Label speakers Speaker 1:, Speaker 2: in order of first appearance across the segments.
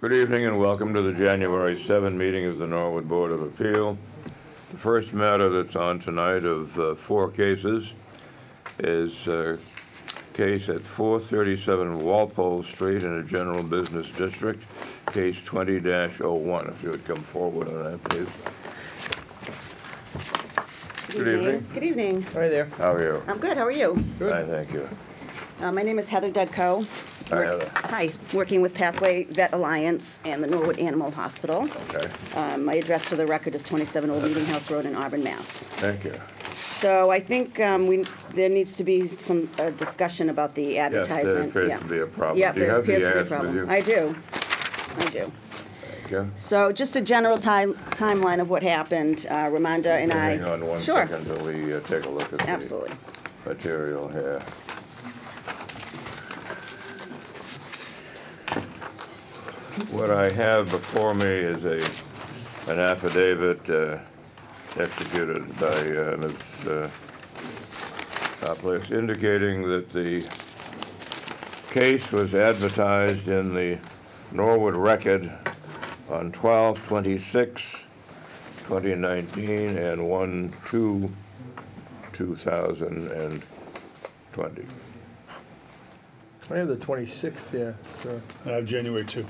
Speaker 1: Good evening and welcome to the January 7 meeting of the Norwood Board of Appeal. The first matter that's on tonight of 4 cases is a case at 437 Walpole Street in a general business district, case 20-01. If you would come forward on that, please. Good evening.
Speaker 2: Good evening.
Speaker 3: Hi there.
Speaker 1: How are you?
Speaker 2: I'm good. How are you?
Speaker 3: Good.
Speaker 1: Hi, thank you.
Speaker 2: My name is Heather Dudko.
Speaker 1: Hi, Heather.
Speaker 2: Hi. Working with Pathway Vet Alliance and the Norwood Animal Hospital.
Speaker 1: Okay,
Speaker 2: My address for the record is 27 Old Meeting House Road in Auburn, Mass.
Speaker 1: thank you.
Speaker 2: So I think there needs to be some discussion about the
Speaker 1: Yes, there
Speaker 2: advertisement.
Speaker 1: appears to be a problem.
Speaker 2: Yeah,
Speaker 1: Do you
Speaker 2: there
Speaker 1: have the
Speaker 2: appears to be a
Speaker 1: ads with
Speaker 2: problem.
Speaker 1: you?
Speaker 2: I do.
Speaker 1: Thank you.
Speaker 2: So just a general timeline of what happened. Ramonda and I.
Speaker 1: Hang on one
Speaker 2: Sure.
Speaker 1: second until we take a look at the
Speaker 2: Absolutely.
Speaker 1: material here. What I have before me is an affidavit executed by Ms. Toplis indicating that the case was advertised in the Norwood Record on 12/26/2019 and 1/2/2020.
Speaker 3: I have the 26th here, sir.
Speaker 4: I have January 2.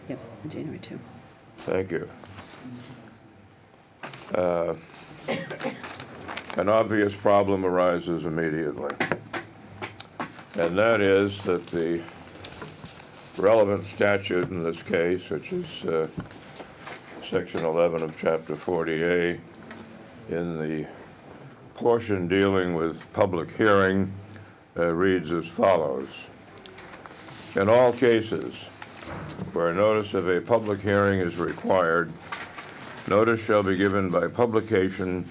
Speaker 2: Yep, January 2.
Speaker 1: Thank you. An obvious problem arises immediately, and that is that the relevant statute in this case, which is Section 11 of Chapter 40A, in the portion dealing with public hearing, reads as follows. In all cases where notice of a public hearing is required, notice shall be given by publication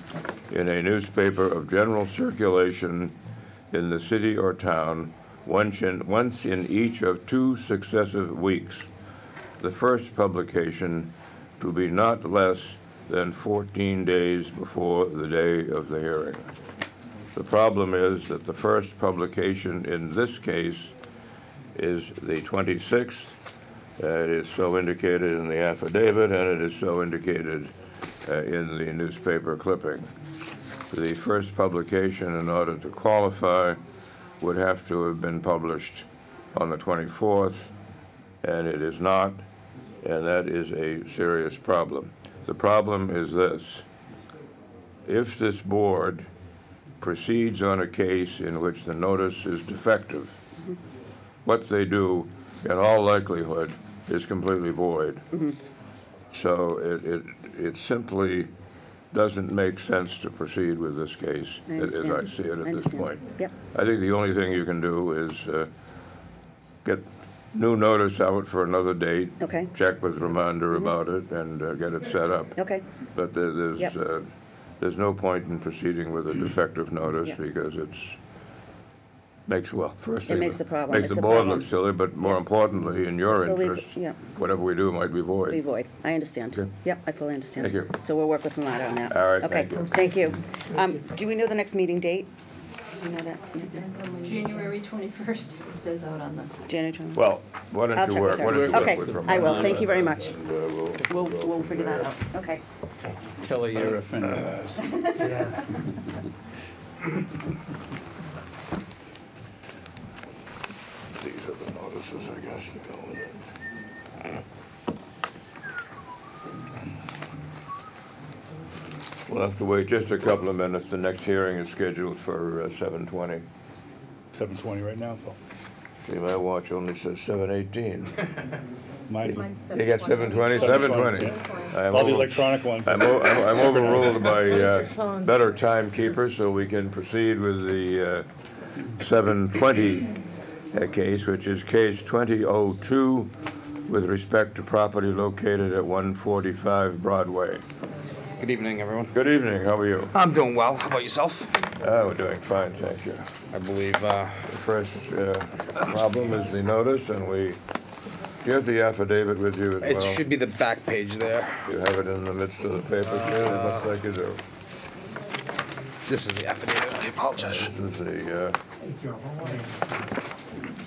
Speaker 1: in a newspaper of general circulation in the city or town once in each of 2 successive weeks. The first publication to be not less than 14 days before the day of the hearing. The problem is that the first publication in this case is the 26th. It is so indicated in the affidavit, and it is so indicated in the newspaper clipping. The first publication, in order to qualify, would have to have been published on the 24th, and it is not, and that is a serious problem. The problem is this. If this board proceeds on a case in which the notice is defective, what they do, in all likelihood, is completely void. So it simply doesn't make sense to proceed with this case, as I see it at this point.
Speaker 2: Yep.
Speaker 1: I think the only thing you can do is get new notice out for another date.
Speaker 2: Okay.
Speaker 1: Check with Ramonda about it and get it set up.
Speaker 2: Okay.
Speaker 1: But
Speaker 2: Yep.
Speaker 1: there's no point in proceeding with a defective notice
Speaker 2: Yep.
Speaker 1: because first thing,
Speaker 2: makes the problem.
Speaker 1: makes
Speaker 2: It's
Speaker 1: the
Speaker 2: a
Speaker 1: board
Speaker 2: problem.
Speaker 1: look silly, but more importantly, in your
Speaker 2: It's illegal,
Speaker 1: interest,
Speaker 2: yeah.
Speaker 1: whatever we do might be void.
Speaker 2: Be void. I understand.
Speaker 1: Okay.
Speaker 2: Yep, I fully understand.
Speaker 1: Thank you.
Speaker 2: So we'll work with Ramada on that.
Speaker 1: All right,
Speaker 2: Okay,
Speaker 1: thank you.
Speaker 2: thank you. Do we know the next meeting date? Do you know that?
Speaker 5: January 21st, it says out on the.
Speaker 2: January 20th?
Speaker 1: Well, why
Speaker 2: I'll
Speaker 1: don't you
Speaker 2: check
Speaker 1: work,
Speaker 2: with
Speaker 1: why
Speaker 2: her.
Speaker 1: don't you work
Speaker 2: Okay,
Speaker 1: with Ramonda?
Speaker 2: I will. Thank you very much.
Speaker 1: And,
Speaker 2: We'll figure that out. Okay.
Speaker 4: Tell her you're offended.
Speaker 1: These are the notices, I guess. We'll have to wait just a couple of minutes. The next hearing is scheduled for 7:20.
Speaker 4: 7:20 right now, Phil.
Speaker 1: See, my watch only says 7:18.
Speaker 4: Mine's
Speaker 1: You got 7:20? 7:20. I'm
Speaker 4: all the
Speaker 1: over-
Speaker 4: electronic ones.
Speaker 1: I'm overruled by better timekeepers, so we can proceed with the 7:20 case, which is case 2002 with respect to property located at 145 Broadway.
Speaker 6: Good evening, everyone.
Speaker 1: Good evening, how are you?
Speaker 6: I'm doing well. How about yourself?
Speaker 1: We're doing fine, thank you.
Speaker 6: I believe,
Speaker 1: The first problem is the notice, and do you have the affidavit with you as well?
Speaker 6: it should be the back page there.
Speaker 1: You have it in the midst of the paper here? It looks like you do.
Speaker 6: This is the affidavit. I apologize.
Speaker 1: This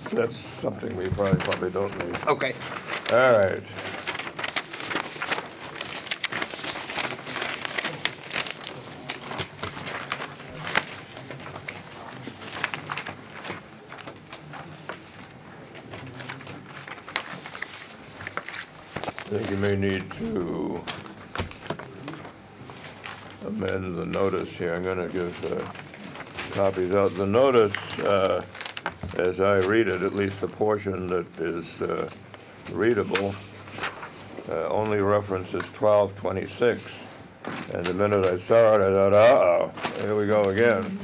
Speaker 1: is that's something we probably don't need.
Speaker 6: Okay.
Speaker 1: All right. I think you may need to amend the notice here. I'm gonna give copies out. The notice, as I read it, at least the portion that is readable, only references 1226. And the minute I saw it, I thought, uh-oh, here we go again.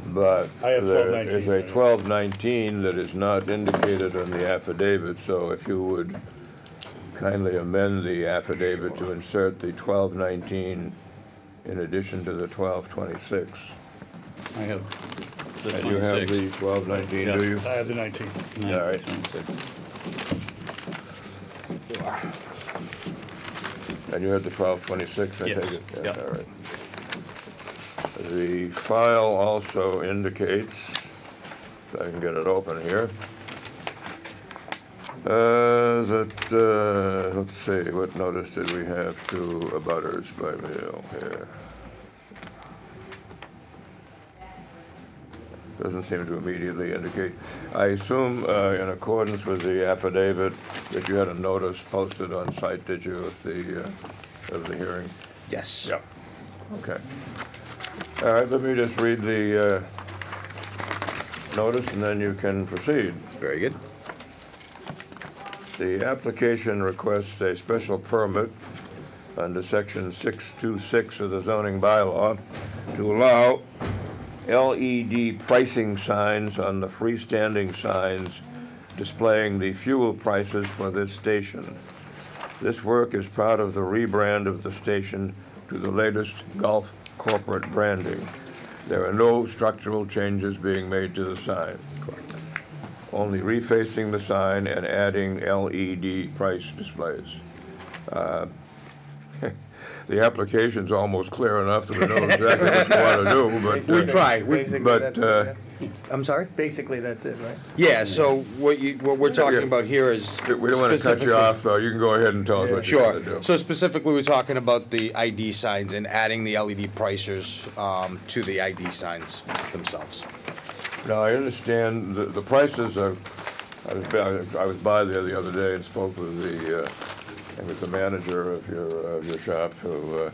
Speaker 1: But
Speaker 4: I have
Speaker 1: there
Speaker 4: 1219.
Speaker 1: is a 1219 that is not indicated on the affidavit, so if you would kindly amend the affidavit to insert the 1219 in addition to the 1226.
Speaker 7: I have the
Speaker 1: And you have the
Speaker 7: 26.
Speaker 1: 1219,
Speaker 7: Yeah.
Speaker 1: do you?
Speaker 4: I have the 19.
Speaker 7: No,
Speaker 1: All right.
Speaker 7: 26.
Speaker 1: And you have the 1226, I
Speaker 7: Yes.
Speaker 1: take it?
Speaker 7: Yeah.
Speaker 1: All right. The file also indicates, if I can get it open here, that, let's see, what notice did we have to abutters by mail here? Doesn't seem to immediately indicate. I assume, in accordance with the affidavit, that you had a notice posted on site, did you, of the hearing?
Speaker 6: Yes.
Speaker 1: Yep. Okay. All right, let me just read the notice and then you can proceed.
Speaker 6: Very good.
Speaker 1: The application requests a special permit under section 626 of the zoning bylaw to allow LED pricing signs on the freestanding signs displaying the fuel prices for this station. This work is part of the rebrand of the station to the latest Gulf corporate branding. There are no structural changes being made to the sign.
Speaker 6: Correct.
Speaker 1: Only refacing the sign and adding LED price displays. The application's almost clear enough that we know exactly what you want to do, but.
Speaker 6: We try.
Speaker 3: Basically,
Speaker 1: But,
Speaker 3: that's it,
Speaker 6: I'm sorry?
Speaker 3: basically, that's it, right?
Speaker 6: Yeah, so what we're talking
Speaker 1: Yeah.
Speaker 6: about here is.
Speaker 1: We don't want to cut you
Speaker 6: specifically-
Speaker 1: off, though. You can go ahead and tell us what you're
Speaker 6: Sure.
Speaker 1: going to do.
Speaker 6: So specifically, we're talking about the ID signs and adding the LED pricers to the ID signs themselves.
Speaker 1: Now, I understand the prices are, I was by there the other day and spoke with the, I think it's the manager of your shop, who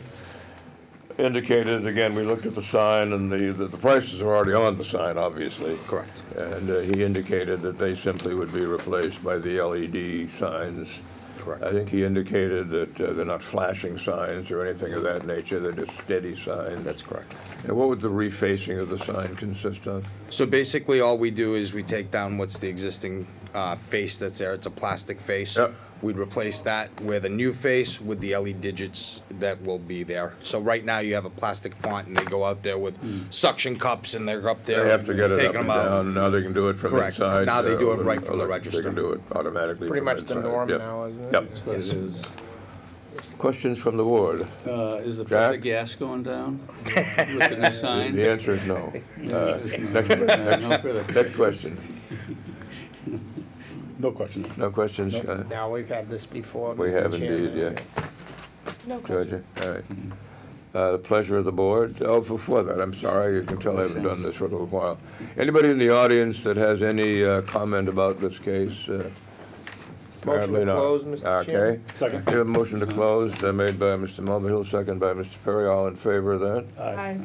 Speaker 1: indicated, again, we looked at the sign, and the prices are already on the sign, obviously.
Speaker 6: Correct.
Speaker 1: And he indicated that they simply would be replaced by the LED signs.
Speaker 6: Correct.
Speaker 1: I think he indicated that they're not flashing signs or anything of that nature, they're just steady signs.
Speaker 6: That's correct.
Speaker 1: And what would the refacing of the sign consist of?
Speaker 6: So basically, all we do is we take down what's the existing face that's there. It's a plastic face.
Speaker 1: Yep.
Speaker 6: We'd replace that with a new face with the LED digits that will be there. So right now, you have a plastic font, and they go out there with suction cups, and they're up there.
Speaker 1: They have to get it
Speaker 6: taking
Speaker 1: up and
Speaker 6: them out.
Speaker 1: down, now they can do it from
Speaker 6: Correct.
Speaker 1: inside.
Speaker 6: Now they do it
Speaker 1: or
Speaker 6: right from the
Speaker 1: They
Speaker 6: register.
Speaker 1: can do it automatically
Speaker 3: Pretty
Speaker 1: from
Speaker 3: much the
Speaker 1: inside.
Speaker 3: norm
Speaker 1: Yep.
Speaker 3: now, isn't it?
Speaker 1: Yep.
Speaker 7: That's what it is.
Speaker 1: Questions from the ward?
Speaker 7: Is the
Speaker 1: Jack?
Speaker 7: price of gas going down with the new sign?
Speaker 1: The answer is no. Next
Speaker 7: No further
Speaker 1: next question.
Speaker 4: No question.
Speaker 1: No questions?
Speaker 3: Now, we've had this before.
Speaker 1: We
Speaker 3: Mr.
Speaker 1: have indeed,
Speaker 3: Chairman.
Speaker 1: yeah.
Speaker 2: No
Speaker 1: Georgia, all right. The pleasure of the board. Oh, before that, I'm sorry, you can tell I haven't done this for a little while. Anybody in the audience that has any comment about this case? Apparently
Speaker 3: to
Speaker 1: not.
Speaker 3: close, Mr.
Speaker 1: Okay.
Speaker 3: Chairman.
Speaker 4: Second.
Speaker 1: We have a motion to close, made by Mr. Mulvihill, second by Mr. Perry. All in favor of that?
Speaker 4: Aye.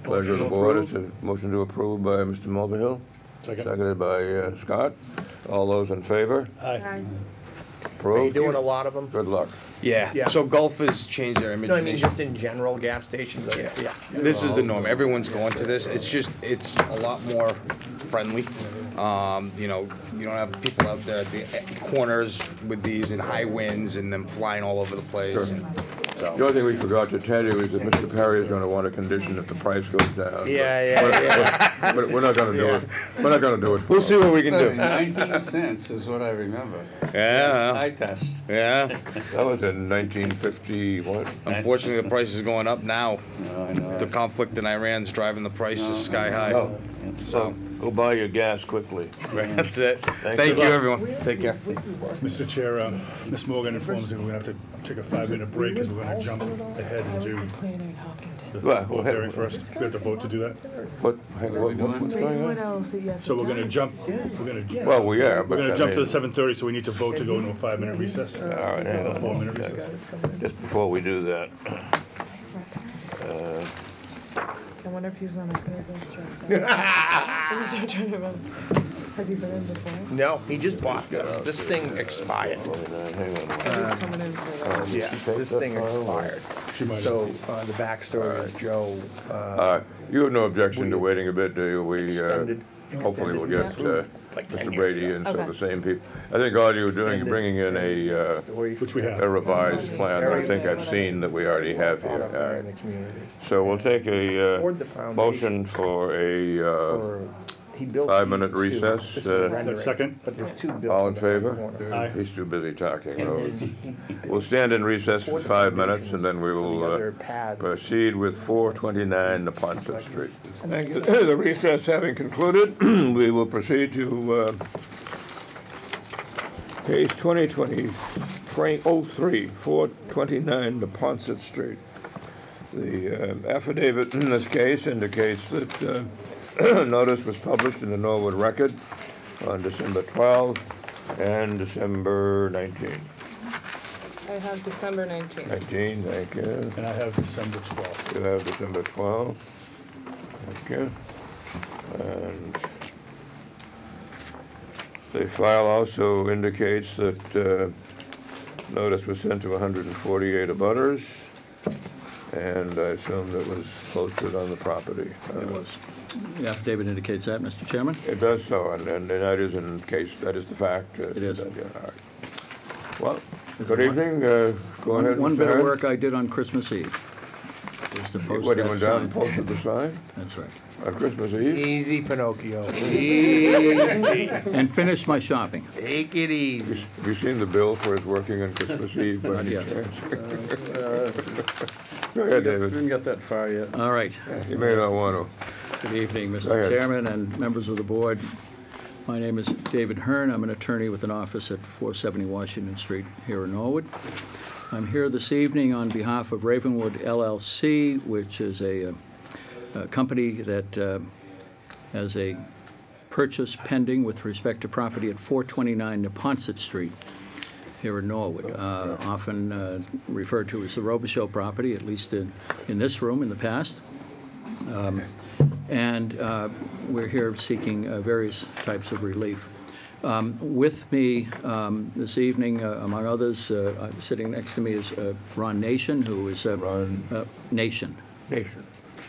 Speaker 1: Pleasure of the
Speaker 3: to
Speaker 1: board. It's a motion to approve by Mr. Mulvihill,
Speaker 4: Second.
Speaker 1: seconded by Scott. All those in favor?
Speaker 4: Aye.
Speaker 3: Are you
Speaker 1: Approved?
Speaker 3: doing a lot of them?
Speaker 1: Good luck.
Speaker 6: Yeah.
Speaker 3: Yeah.
Speaker 6: So Gulf has changed their
Speaker 3: No, I mean,
Speaker 6: imagination.
Speaker 3: just in general, gas stations, yeah.
Speaker 6: This is the norm. Everyone's going to this. It's just, it's a lot more friendly. You know, you don't have people out there at the corners with these and high winds and them flying all over the place.
Speaker 1: Sure.
Speaker 6: So,
Speaker 1: The only thing we forgot to tell you is that Mr. Perry is going to want a condition if the price goes down.
Speaker 3: Yeah.
Speaker 1: But we're not going to do it. We're not going to do it.
Speaker 6: we'll see what we can do.
Speaker 7: 19 cents is what I remember.
Speaker 6: Yeah,
Speaker 7: Eye test.
Speaker 6: yeah.
Speaker 1: That was in 1950, what?
Speaker 6: Unfortunately, the price is going up now.
Speaker 7: No, I know.
Speaker 6: The conflict in Iran's driving the prices sky high.
Speaker 1: Oh,
Speaker 7: Yeah.
Speaker 6: So,
Speaker 1: Go buy your gas quickly.
Speaker 6: that's it.
Speaker 1: Thank
Speaker 6: Thank
Speaker 1: you.
Speaker 6: you, everyone. Take care.
Speaker 4: Mr. Chair, Ms. Morgan informs me we're gonna have to take a 5-minute break because we're gonna jump ahead and do
Speaker 1: Well,
Speaker 4: the hearing first. We have to vote to do that.
Speaker 1: What, what's going
Speaker 8: What
Speaker 1: on?
Speaker 8: else? Yes.
Speaker 4: So we're gonna jump,
Speaker 1: Well, we are, but
Speaker 4: we're gonna
Speaker 1: I
Speaker 4: jump to
Speaker 1: mean,
Speaker 4: the 7:30, so we need to vote to go into a 5-minute recess.
Speaker 1: all right, hang
Speaker 4: A
Speaker 1: on.
Speaker 4: 4-minute recess.
Speaker 1: Just before we do that,
Speaker 8: I wonder if he was on a third list. Has he been in before?
Speaker 3: No, he just bought this. This thing expired.
Speaker 1: hang on.
Speaker 8: So he's coming in for the.
Speaker 3: Yeah, this thing expired.
Speaker 4: She might-
Speaker 3: So, the backstory is Joe,
Speaker 1: You have no objection to waiting a bit, do you? We,
Speaker 3: extended.
Speaker 1: hopefully we'll get
Speaker 3: Like 10
Speaker 1: Mr.
Speaker 3: years
Speaker 1: Brady
Speaker 3: ago.
Speaker 1: in, so
Speaker 8: Okay.
Speaker 1: the same people. I think all you're doing, you're bringing in a
Speaker 3: Story
Speaker 4: Which we
Speaker 1: a
Speaker 4: have.
Speaker 1: revised plan. I think I've seen that we already have here. All
Speaker 3: in
Speaker 1: right.
Speaker 3: the community.
Speaker 1: So we'll take a
Speaker 3: Poured the foundation
Speaker 1: motion for a,
Speaker 3: for- he built
Speaker 1: 5-minute
Speaker 3: these two.
Speaker 1: recess,
Speaker 3: This is a rendering,
Speaker 4: That's second.
Speaker 3: But there's two built.
Speaker 1: all in
Speaker 3: on the
Speaker 1: favor?
Speaker 3: corner.
Speaker 4: Aye.
Speaker 1: He's too busy talking.
Speaker 3: And
Speaker 1: No.
Speaker 3: then he
Speaker 1: We'll stand in recess for
Speaker 3: poured the
Speaker 1: 5 minutes, and
Speaker 3: foundations
Speaker 1: then we
Speaker 3: for the
Speaker 1: will
Speaker 3: other paths.
Speaker 1: proceed with 429 Neponset Street. Thank you. The recess having concluded, we will proceed to case 2020-03, 429 Neponset Street. The affidavit in this case indicates that notice was published in the Norwood Record on December 12 and December 19.
Speaker 8: I have December 19th.
Speaker 1: 19, thank you.
Speaker 4: And I have December 12th.
Speaker 1: You have December 12. Thank you. And the file also indicates that notice was sent to 148 abutters, and I assume that was posted on the property.
Speaker 7: It was. The affidavit indicates that, Mr. Chairman.
Speaker 1: It does so, and that is in case, that is the fact.
Speaker 7: It is.
Speaker 1: Yeah, all right. Well, good evening. Go ahead,
Speaker 7: One
Speaker 1: Mr.
Speaker 7: bit of
Speaker 1: Hearn.
Speaker 7: work I did on Christmas Eve was to post
Speaker 1: What, you
Speaker 7: that
Speaker 1: went down and
Speaker 7: sign.
Speaker 1: posted the sign
Speaker 7: That's right.
Speaker 1: on Christmas Eve?
Speaker 3: Easy, Pinocchio, easy.
Speaker 7: And finished my shopping.
Speaker 3: Take it easy.
Speaker 1: Have you seen the bill for his working on Christmas Eve? by
Speaker 7: Not
Speaker 1: any
Speaker 7: yet.
Speaker 1: chance? Go ahead, David.
Speaker 7: Didn't get that far yet. All right.
Speaker 1: You may not want to.
Speaker 7: Good evening,
Speaker 1: Go
Speaker 7: Mr.
Speaker 1: ahead.
Speaker 7: Chairman and members of the board. My name is David Hearn. I'm an attorney with an office at 470 Washington Street here in Norwood. I'm here this evening on behalf of Ravenwood LLC, which is a company that has a purchase pending with respect to property at 429 Neponset Street here in Norwood, often referred to as the Robichaux property, at least in this room in the past. And we're here seeking various types of relief. With me this evening, among others, sitting next to me is Ron Nation, who is
Speaker 1: Ron
Speaker 7: Nation.
Speaker 1: Nation.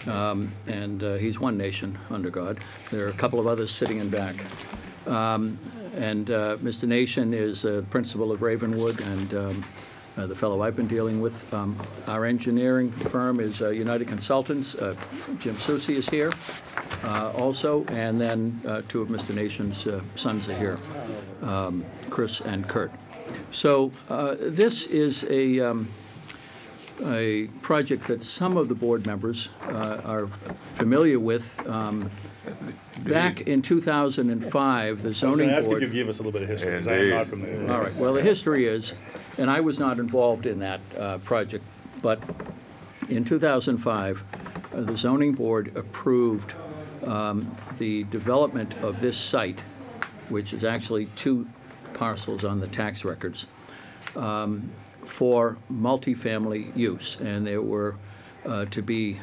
Speaker 7: And he's one nation under God. There are a couple of others sitting in back. And Mr. Nation is principal of Ravenwood, and the fellow I've been dealing with. Our engineering firm is United Consultants. Jim Susi is here also, and then two of Mr. Nation's sons are here, Chris and Kurt. So this is a project that some of the board members are familiar with. Back in 2005, the
Speaker 4: I was
Speaker 7: zoning
Speaker 4: going to ask if
Speaker 7: board.
Speaker 4: you give us a little bit of history, because I am
Speaker 1: Indeed.
Speaker 4: not familiar.
Speaker 7: All right, well, the history is, and I was not involved in that project, but in 2005, the zoning board approved the development of this site, which is actually 2 parcels on the tax records, for multifamily use. And there were to be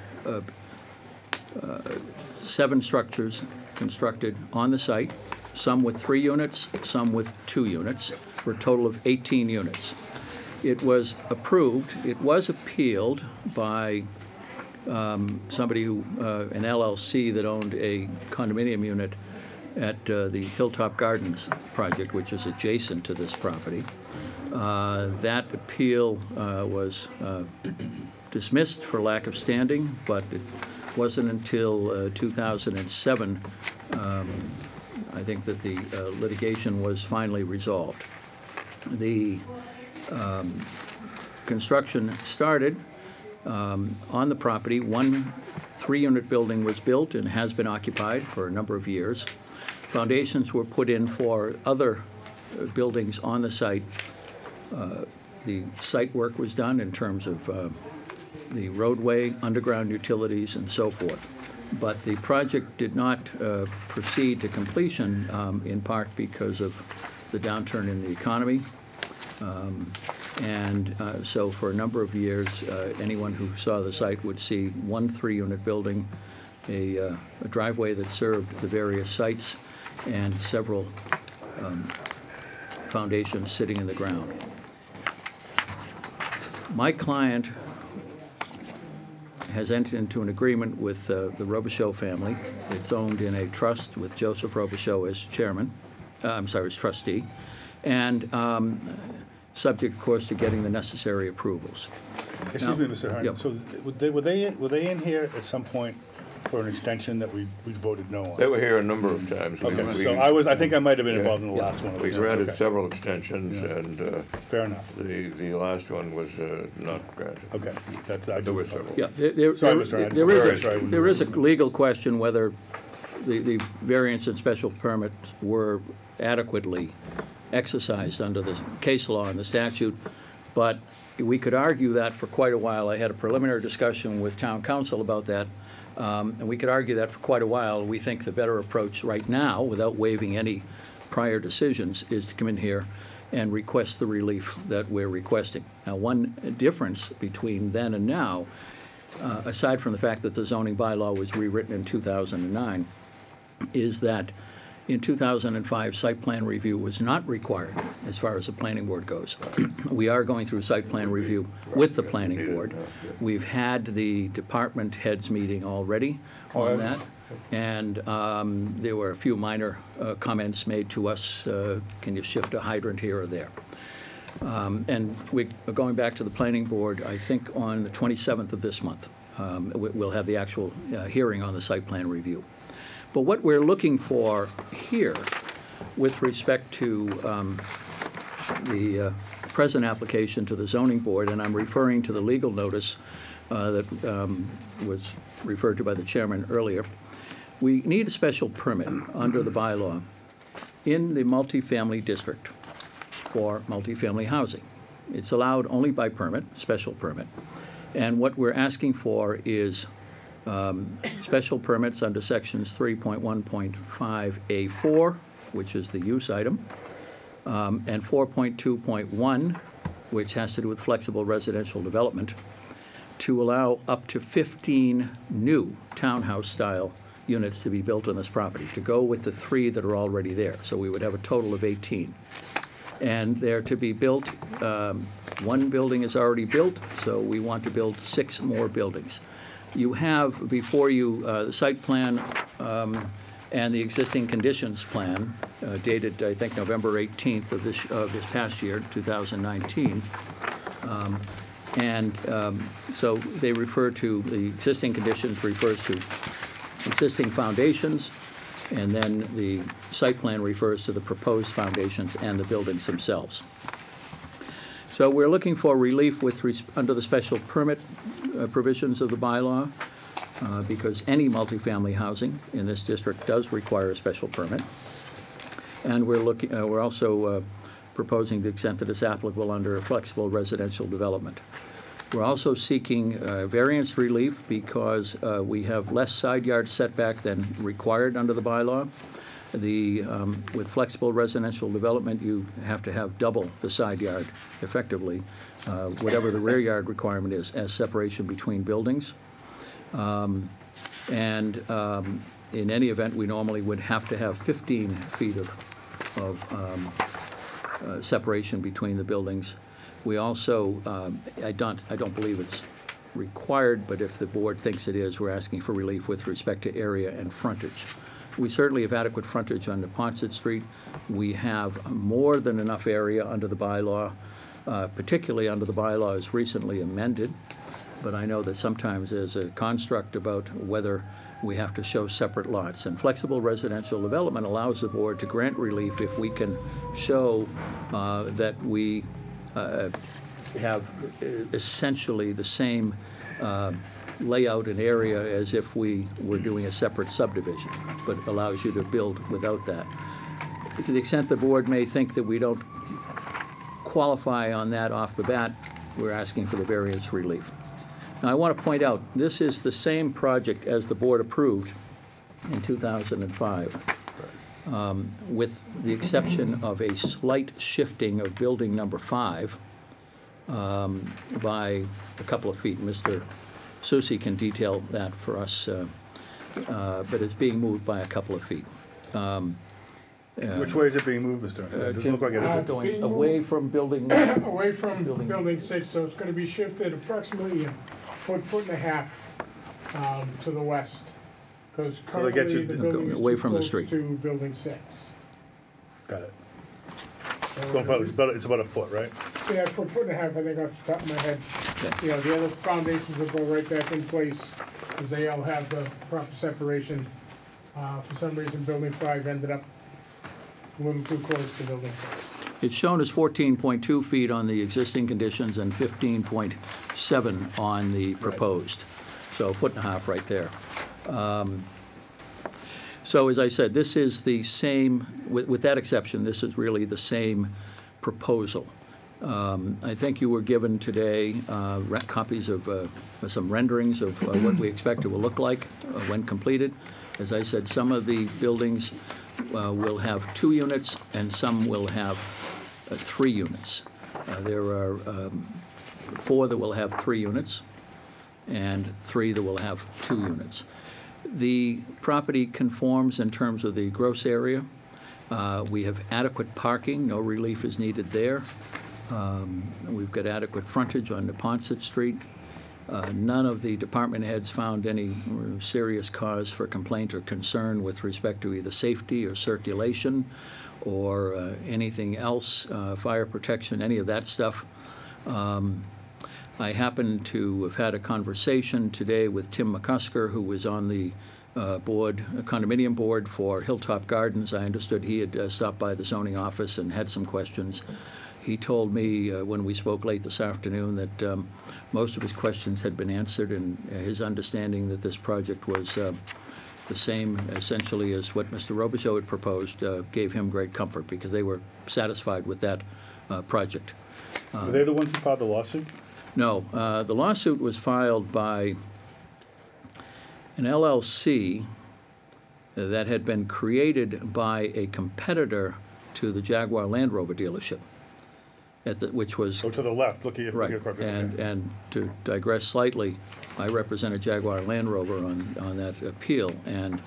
Speaker 7: 7 structures constructed on the site, some with 3 units, some with 2 units, for a total of 18 units. It was approved, it was appealed by somebody who, an LLC that owned a condominium unit at the Hilltop Gardens project, which is adjacent to this property. That appeal was dismissed for lack of standing, but it wasn't until 2007, I think, that the litigation was finally resolved. The construction started on the property. One 3-unit building was built and has been occupied for a number of years. Foundations were put in for other buildings on the site. The site work was done in terms of the roadway, underground utilities, and so forth. But the project did not proceed to completion, in part because of the downturn in the economy. So for a number of years, anyone who saw the site would see one 3-unit building, a driveway that served the various sites, and several foundations sitting in the ground. My client has entered into an agreement with the Robichaux family. It's owned in a trust with Joseph Robichaux as chairman, as trustee, and subject, of course, to getting the necessary approvals.
Speaker 4: Excuse me, Mr. Hearn.
Speaker 7: Yep.
Speaker 4: So were they in here at some point for an extension that we voted no on?
Speaker 1: They were here a number of times.
Speaker 4: Okay, so I think I might have been involved in the last one.
Speaker 1: We granted
Speaker 4: Okay.
Speaker 1: several extensions, and
Speaker 4: Fair enough.
Speaker 1: the last one was not granted.
Speaker 4: Okay, that's, I
Speaker 1: There
Speaker 4: do.
Speaker 1: were several.
Speaker 7: Yeah,
Speaker 4: Sorry, Mr. Ryan.
Speaker 7: there
Speaker 4: Very
Speaker 7: is
Speaker 4: sorry.
Speaker 7: there is a legal question whether the variance and special permits were adequately exercised under the case law and the statute, but we could argue that for quite a while. I had a preliminary discussion with town council about that, and we could argue that for quite a while. We think the better approach right now, without waiving any prior decisions, is to come in here and request the relief that we're requesting. Now, one difference between then and now, aside from the fact that the zoning bylaw was rewritten in 2009, is that in 2005, site plan review was not required as far as the planning board goes. We are going through site plan review with the planning board. We've had the department heads meeting already on that, and there were a few minor comments made to us. Can you shift a hydrant here or there? And we are going back to the planning board, I think, on the 27th of this month. We'll have the actual hearing on the site plan review. But what we're looking for here, with respect to the present application to the zoning board, and I'm referring to the legal notice that was referred to by the chairman earlier, we need a special permit under the bylaw in the multifamily district for multifamily housing. It's allowed only by permit, special permit. And what we're asking for is special permits under sections 3.1.5A4, which is the use item, and 4.2.1, which has to do with flexible residential development, to allow up to 15 new townhouse-style units to be built on this property, to go with the 3 that are already there. So we would have a total of 18. And they're to be built, one building is already built, so we want to build 6 more buildings. You have before you the site plan and the existing conditions plan dated, I think, November 18th of this past year, 2019. So they refer to, the existing conditions refers to existing foundations, and then the site plan refers to the proposed foundations and the buildings themselves. So we're looking for relief under the special permit provisions of the bylaw, because any multifamily housing in this district does require a special permit. And we're also proposing the extent that is applicable under a flexible residential development. We're also seeking variance relief because we have less side yard setback than required under the bylaw. With flexible residential development, you have to have double the side yard, effectively, whatever the rear yard requirement is, as separation between buildings. In any event, we normally would have to have 15 feet of separation between the buildings. We also, I don't believe it's required, but if the board thinks it is, we're asking for relief with respect to area and frontage. We certainly have adequate frontage on Neponset Street. We have more than enough area under the bylaw, particularly under the bylaw as recently amended. But I know that sometimes there's a construct about whether we have to show separate lots. And flexible residential development allows the board to grant relief if we can show that we have essentially the same lay out an area as if we were doing a separate subdivision, but allows you to build without that. To the extent the board may think that we don't qualify on that off the bat, we're asking for the variance relief. Now, I want to point out, this is the same project as the board approved in 2005, with the exception of a slight shifting of building number 5 by a couple of feet. Mr. Susi can detail that for us, but it's being moved by a couple of feet.
Speaker 4: Which way is it being moved, Mr.? It doesn't look like it, is it?
Speaker 7: Going away from building,
Speaker 9: Away from building 6, so it's gonna be shifted approximately a foot and a half to the west. Because
Speaker 4: So they get you-
Speaker 9: currently the building is
Speaker 7: away
Speaker 9: too
Speaker 7: from the
Speaker 9: close
Speaker 7: street.
Speaker 9: to building 6.
Speaker 4: Got it. It's about a foot, right?
Speaker 9: Yeah, foot and a half, I think off the top of my head.
Speaker 7: Okay.
Speaker 9: You know, the other foundations will go right back in place, because they all have the proper separation. For some reason, building 5 ended up a little too close to building 6.
Speaker 7: it's shown as 14.2 feet on the existing conditions and 15.7 on the proposed. So a foot and a half right there. So as I said, this is the same, with that exception, this is really the same proposal. I think you were given today copies of some renderings of what we expect it will look like when completed. As I said, some of the buildings will have 2 units and some will have 3 units. There are 4 that will have 3 units and 3 that will have 2 units. The property conforms in terms of the gross area. We have adequate parking, no relief is needed there. We've got adequate frontage on Neponset Street. None of the department heads found any serious cause for complaint or concern with respect to either safety or circulation or anything else, fire protection, any of that stuff. I happen to have had a conversation today with Tim McCusker, who was on the condominium board for Hilltop Gardens. I understood he had stopped by the zoning office and had some questions. He told me when we spoke late this afternoon that most of his questions had been answered, and his understanding that this project was the same essentially as what Mr. Robichaud had proposed gave him great comfort, because they were satisfied with that project.
Speaker 4: Were they the ones who filed the lawsuit?
Speaker 7: No, the lawsuit was filed by an LLC that had been created by a competitor to the Jaguar Land Rover dealership, which was
Speaker 4: Oh, to the left, look at
Speaker 7: right.
Speaker 4: your correct.
Speaker 7: And to digress slightly, I represented Jaguar Land Rover on that appeal, and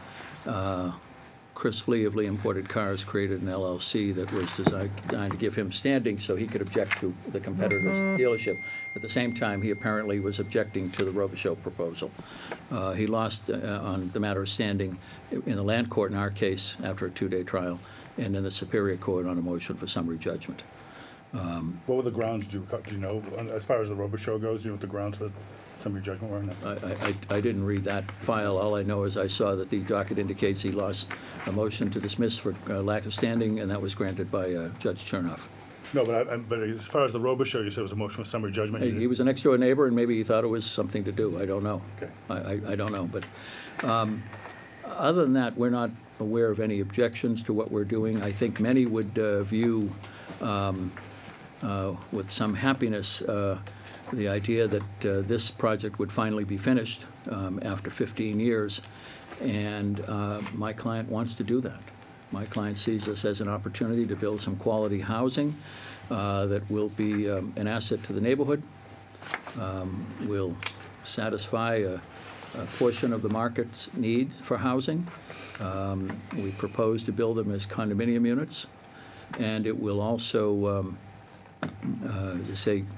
Speaker 7: Chris Lee of Lee Imported Cars created an LLC that was designed to give him standing so he could object to the competitor's dealership. At the same time, he apparently was objecting to the Robichaud proposal. He lost on the matter of standing in the land court in our case after a 2-day trial, and in the Superior Court on a motion for summary judgment.
Speaker 4: What were the grounds, do you know, as far as the Robichaud goes, do you know what the grounds for summary judgment were? No.
Speaker 7: I didn't read that file. All I know is I saw that the docket indicates he lost a motion to dismiss for lack of standing, and that was granted by Judge Chernoff.
Speaker 4: No, but as far as the Robichaud, you said it was a motion for summary judgment?
Speaker 7: He was a next-door neighbor, and maybe he thought it was something to do. I don't know.
Speaker 4: Okay.
Speaker 7: I don't know. But other than that, we're not aware of any objections to what we're doing. I think many would view with some happiness the idea that this project would finally be finished after 15 years, and my client wants to do that. My client sees this as an opportunity to build some quality housing that will be an asset to the neighborhood, will satisfy a portion of the market's need for housing. We propose to build them as condominium units, and it will also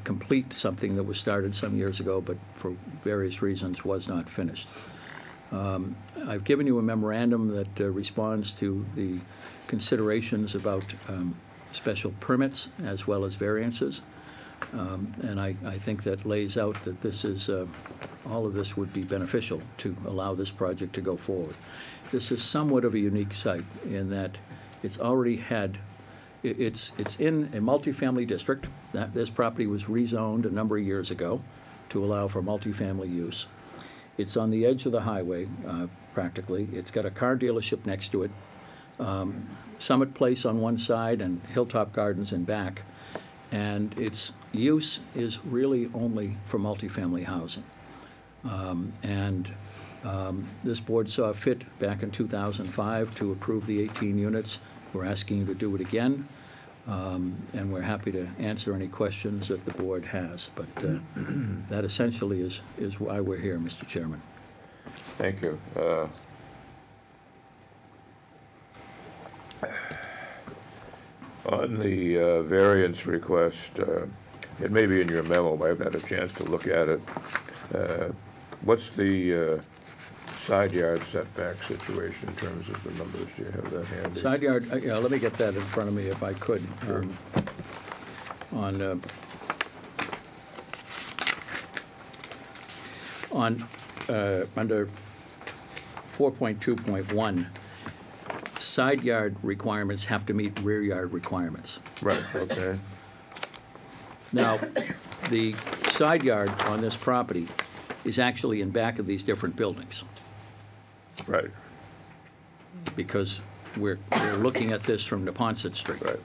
Speaker 7: complete something that was started some years ago, but for various reasons was not finished. I've given you a memorandum that responds to the considerations about special permits as well as variances, and I think that lays out that this is all of this would be beneficial to allow this project to go forward. This is somewhat of a unique site in that it's already had. It's in a multifamily district. This property was rezoned a number of years ago to allow for multifamily use. It's on the edge of the highway, practically. It's got a car dealership next to it, Summit Place on one side and Hilltop Gardens in back. And its use is really only for multifamily housing. This board saw fit back in 2005 to approve the 18 units. We're asking you to do it again, and we're happy to answer any questions that the board has. But that essentially is why we're here, Mr. Chairman.
Speaker 1: Thank you. On the variance request, it may be in your memo, but I haven't had a chance to look at it. What's the side yard setback situation in terms of the numbers? Do you have that handy?
Speaker 7: Side yard, yeah, let me get that in front of me if I could.
Speaker 1: Sure.
Speaker 7: Under 4.2.1, side yard requirements have to meet rear yard requirements.
Speaker 1: Right, okay.
Speaker 7: Now, the side yard on this property is actually in back of these different buildings,
Speaker 1: Right,
Speaker 7: because we're looking at this from Neponset Street.
Speaker 1: right.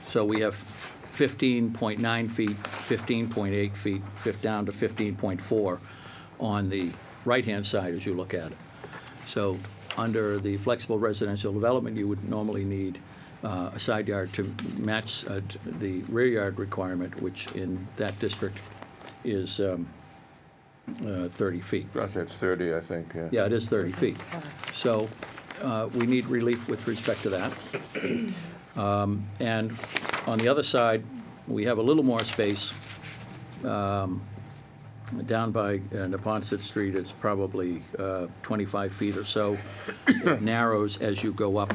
Speaker 7: So we have 15.9 feet, 15.8 feet, down to 15.4 on the right-hand side as you look at it. So under the flexible residential development, you would normally need a side yard to match the rear yard requirement, which in that district is 30 feet.
Speaker 1: It's 30, I think, yeah.
Speaker 7: Yeah, it is 30 feet. So we need relief with respect to that. And on the other side, we have a little more space. Down by Neponset Street, it's probably 25 feet or so. It narrows as you go up.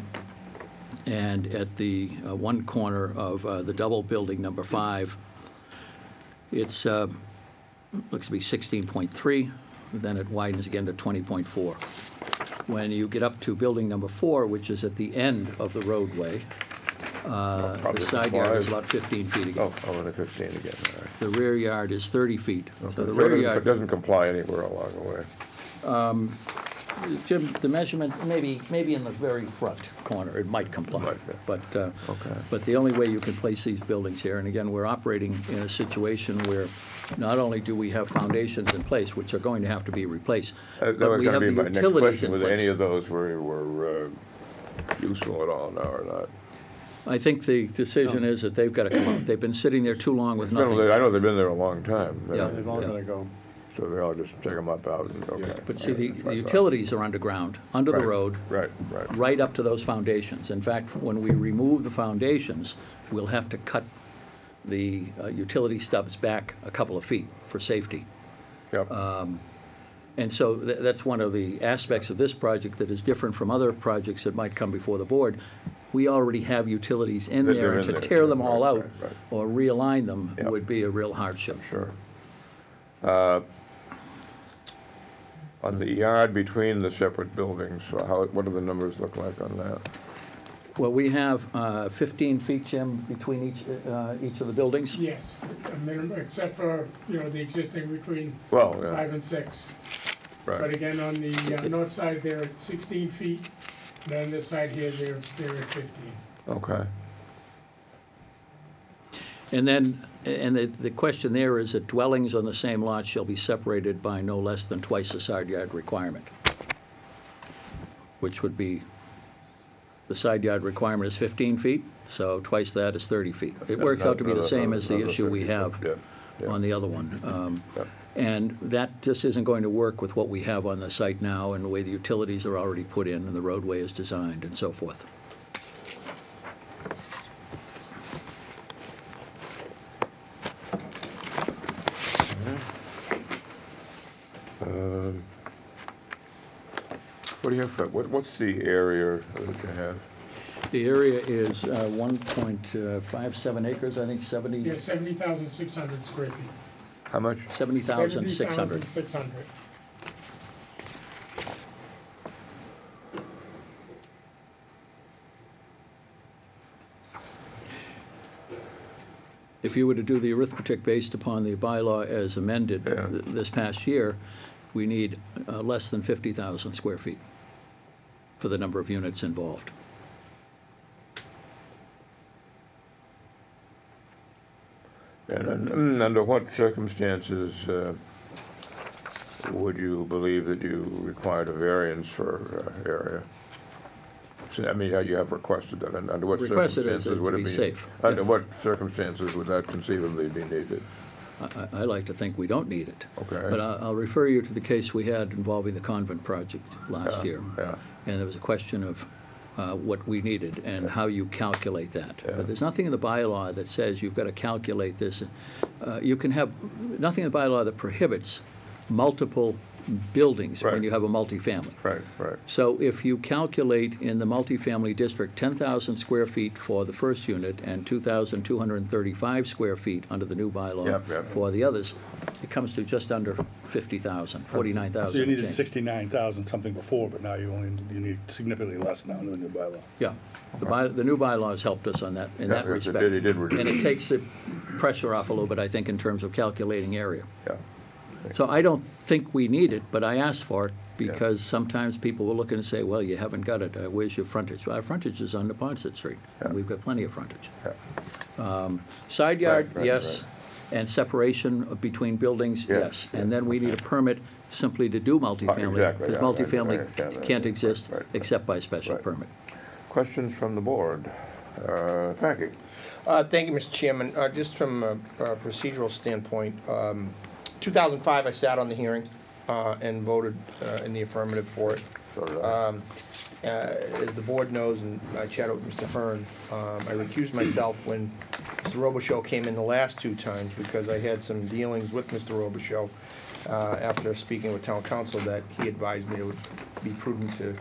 Speaker 7: And at the one corner of the double building, number 5, it's looks to be 16.3, then it widens again to 20.4. When you get up to building number 4, which is at the end of the roadway, the
Speaker 1: probably
Speaker 7: side yard is
Speaker 1: complies.
Speaker 7: about 15 feet again.
Speaker 1: Oh, only 15 again, all right.
Speaker 7: The rear yard is 30 feet. So the
Speaker 1: So
Speaker 7: rear
Speaker 1: it
Speaker 7: yard,
Speaker 1: doesn't comply anywhere along the way.
Speaker 7: Jim, the measurement, maybe in the very front corner, it might comply.
Speaker 1: Might, yeah.
Speaker 7: But the only way you can place these buildings here, and again, we're operating in a situation where not only do we have foundations in place, which are going to have to be replaced,
Speaker 1: That
Speaker 7: but
Speaker 1: was
Speaker 7: we
Speaker 1: going
Speaker 7: have
Speaker 1: to
Speaker 7: the
Speaker 1: be my next
Speaker 7: utilities
Speaker 1: question,
Speaker 7: in
Speaker 1: whether any
Speaker 7: place.
Speaker 1: of those were useful at all now or not.
Speaker 7: I think the decision is that they've got to come out. They've been sitting there too long with
Speaker 1: No,
Speaker 7: nothing.
Speaker 1: I know they've been there a long time.
Speaker 7: Yeah.
Speaker 3: They've all
Speaker 7: Yeah.
Speaker 3: gotta go.
Speaker 1: So they all just take them up out and, okay.
Speaker 7: But see, the
Speaker 1: That's what I thought.
Speaker 7: utilities are underground, under the
Speaker 1: Right,
Speaker 7: road,
Speaker 1: Right.
Speaker 7: right up to those foundations. In fact, when we remove the foundations, we'll have to cut the utility stubs back a couple of feet for safety.
Speaker 1: Yep.
Speaker 7: And so that's one of the aspects of this project that is different from other projects that might come before the board. We already have utilities in
Speaker 1: They're
Speaker 7: there,
Speaker 1: in
Speaker 7: and to
Speaker 1: there,
Speaker 7: tear them all
Speaker 1: right,
Speaker 7: out
Speaker 1: right.
Speaker 7: or realign them
Speaker 1: Yep.
Speaker 7: would be a real hardship.
Speaker 1: Sure. On the yard between the separate buildings, what do the numbers look like on that?
Speaker 7: Well, we have 15 feet, Jim, between each of the buildings.
Speaker 9: Yes, a minimum, except for, the existing between
Speaker 1: Well,
Speaker 9: 5 and 6. But
Speaker 1: right.
Speaker 9: again, on the north side, they're at 16 feet, and on this side here, they're at 15.
Speaker 1: Okay.
Speaker 7: And then, the question there is that dwellings on the same lot shall be separated by no less than twice the side yard requirement, which would be, the side yard requirement is 15 feet, so twice that is 30 feet. It works out to be the same as the issue we have
Speaker 1: Yeah.
Speaker 7: on the other one.
Speaker 1: Yep.
Speaker 7: And that just isn't going to work with what we have on the site now and the way the utilities are already put in and the roadway is designed and so forth.
Speaker 1: What do you have for, what's the area that you have?
Speaker 7: The area is 1.57 acres, I think, 70.
Speaker 9: Yeah, 70,600 square feet.
Speaker 1: How much?
Speaker 7: 70,600.
Speaker 9: 70,600.
Speaker 7: If you were to do the arithmetic based upon the bylaw as amended
Speaker 1: Yeah.
Speaker 7: this past year, we need less than 50,000 square feet for the number of units involved.
Speaker 1: And under what circumstances would you believe that you required a variance for area? So, I mean, you have requested that, and under what
Speaker 7: Requested it
Speaker 1: circumstances would
Speaker 7: to
Speaker 1: it
Speaker 7: be
Speaker 1: be?
Speaker 7: safe.
Speaker 1: Under
Speaker 7: Yeah.
Speaker 1: what circumstances would that conceivably be needed?
Speaker 7: I like to think we don't need it.
Speaker 1: Okay.
Speaker 7: But I'll refer you to the case we had involving the convent project last year.
Speaker 1: Yeah,
Speaker 7: And there was a question of what we needed and how you calculate that.
Speaker 1: Yeah.
Speaker 7: But there's nothing in the bylaw that says you've got to calculate this. You can have, nothing in the bylaw that prohibits multiple buildings
Speaker 1: Right.
Speaker 7: when you have a multifamily.
Speaker 1: right, right.
Speaker 7: So if you calculate in the multifamily district 10,000 square feet for the first unit and 2,235 square feet under the new bylaw
Speaker 1: Yep, yep.
Speaker 7: for the others, it comes to just under 50,000, 49,000.
Speaker 4: So you needed
Speaker 7: change.
Speaker 4: 69,000 something before, but now you need significantly less now in the new bylaw.
Speaker 7: Yeah, the new bylaws helped us on that, in
Speaker 1: Yeah,
Speaker 7: that
Speaker 1: yes, it
Speaker 7: respect.
Speaker 1: did, it did reduce.
Speaker 7: And it takes the pressure off a little bit, I think, in terms of calculating area.
Speaker 1: Yeah.
Speaker 7: So I don't think we need it, but I asked for it because sometimes people will look and say, well, you haven't got it, where's your frontage? Well, our frontage is on Neponset Street, and
Speaker 1: Yeah.
Speaker 7: we've got plenty of frontage.
Speaker 1: Yeah.
Speaker 7: Side yard,
Speaker 1: Right,
Speaker 7: yes, and separation between buildings,
Speaker 1: Yes,
Speaker 7: yes. And then we need a permit simply to do multifamily.
Speaker 1: exactly,
Speaker 7: Because
Speaker 1: yeah, I
Speaker 7: multifamily
Speaker 1: understand that.
Speaker 7: can't exist
Speaker 1: Right, right.
Speaker 7: except by special
Speaker 1: Right.
Speaker 7: permit.
Speaker 1: Questions from the board? Packy?
Speaker 3: Thank you, Mr. Chairman. Just from a procedural standpoint, 2005, I sat on the hearing and voted in the affirmative for it.
Speaker 1: So did I.
Speaker 3: As the board knows, and I chatted with Mr. Hearn, I recused myself when Mr. Robichaux came in the last two times because I had some dealings with Mr. Robichaux after speaking with town council that he advised me it would be prudent to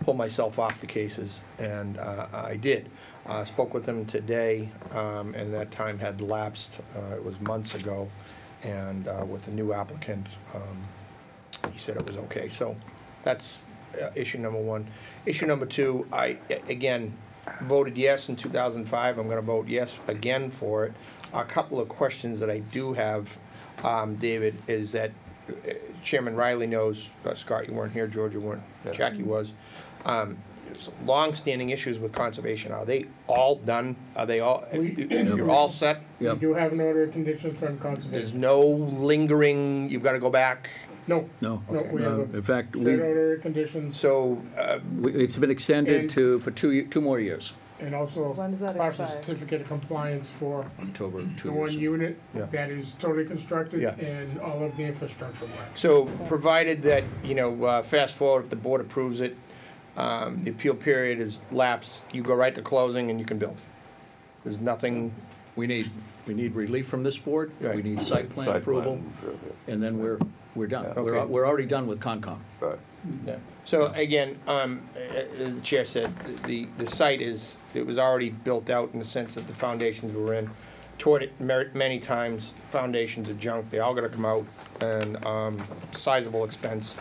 Speaker 3: pull myself off the cases, and I did. Spoke with him today, and that time had lapsed. It was months ago, and with the new applicant, he said it was okay. So that's issue number one. Issue number two, I, again, voted yes in 2005. I'm going to vote yes again for it. A couple of questions that I do have, David, is that Chairman Riley knows, Scott, you weren't here, George, you weren't, Jackie was. Long-standing issues with conservation, are they all done? Are they all, you're all set?
Speaker 9: We
Speaker 7: Yep.
Speaker 9: do have an order of conditions from
Speaker 3: There's
Speaker 9: conservation.
Speaker 3: no lingering, you've got to go back?
Speaker 9: No,
Speaker 7: No.
Speaker 9: no, we have a
Speaker 7: In fact,
Speaker 9: straight order of conditions,
Speaker 3: So,
Speaker 7: it's been extended
Speaker 9: And-
Speaker 7: for two more years,
Speaker 9: and also
Speaker 8: When does that
Speaker 9: partial
Speaker 8: expire?
Speaker 9: certificate of compliance for
Speaker 7: October,
Speaker 9: the
Speaker 7: 2
Speaker 9: one
Speaker 7: years.
Speaker 9: unit
Speaker 3: Yeah.
Speaker 9: that is totally constructed
Speaker 3: Yeah.
Speaker 9: and all of the infrastructure work.
Speaker 3: so provided that, fast forward, if the board approves it, the appeal period is lapsed, you go right to closing and you can build. There's nothing,
Speaker 7: We need relief from this board, we
Speaker 3: Right.
Speaker 7: need site plan
Speaker 1: Site
Speaker 7: approval,
Speaker 1: plan,
Speaker 7: and then we're done.
Speaker 1: Yeah.
Speaker 7: We're,
Speaker 3: Okay.
Speaker 7: we're already done with Concom.
Speaker 1: Right.
Speaker 3: yeah. So again, as the chair said, the site it was already built out in the sense that the foundations were in. Toured it many times, foundations are junk, they all gotta come out, and sizable expense.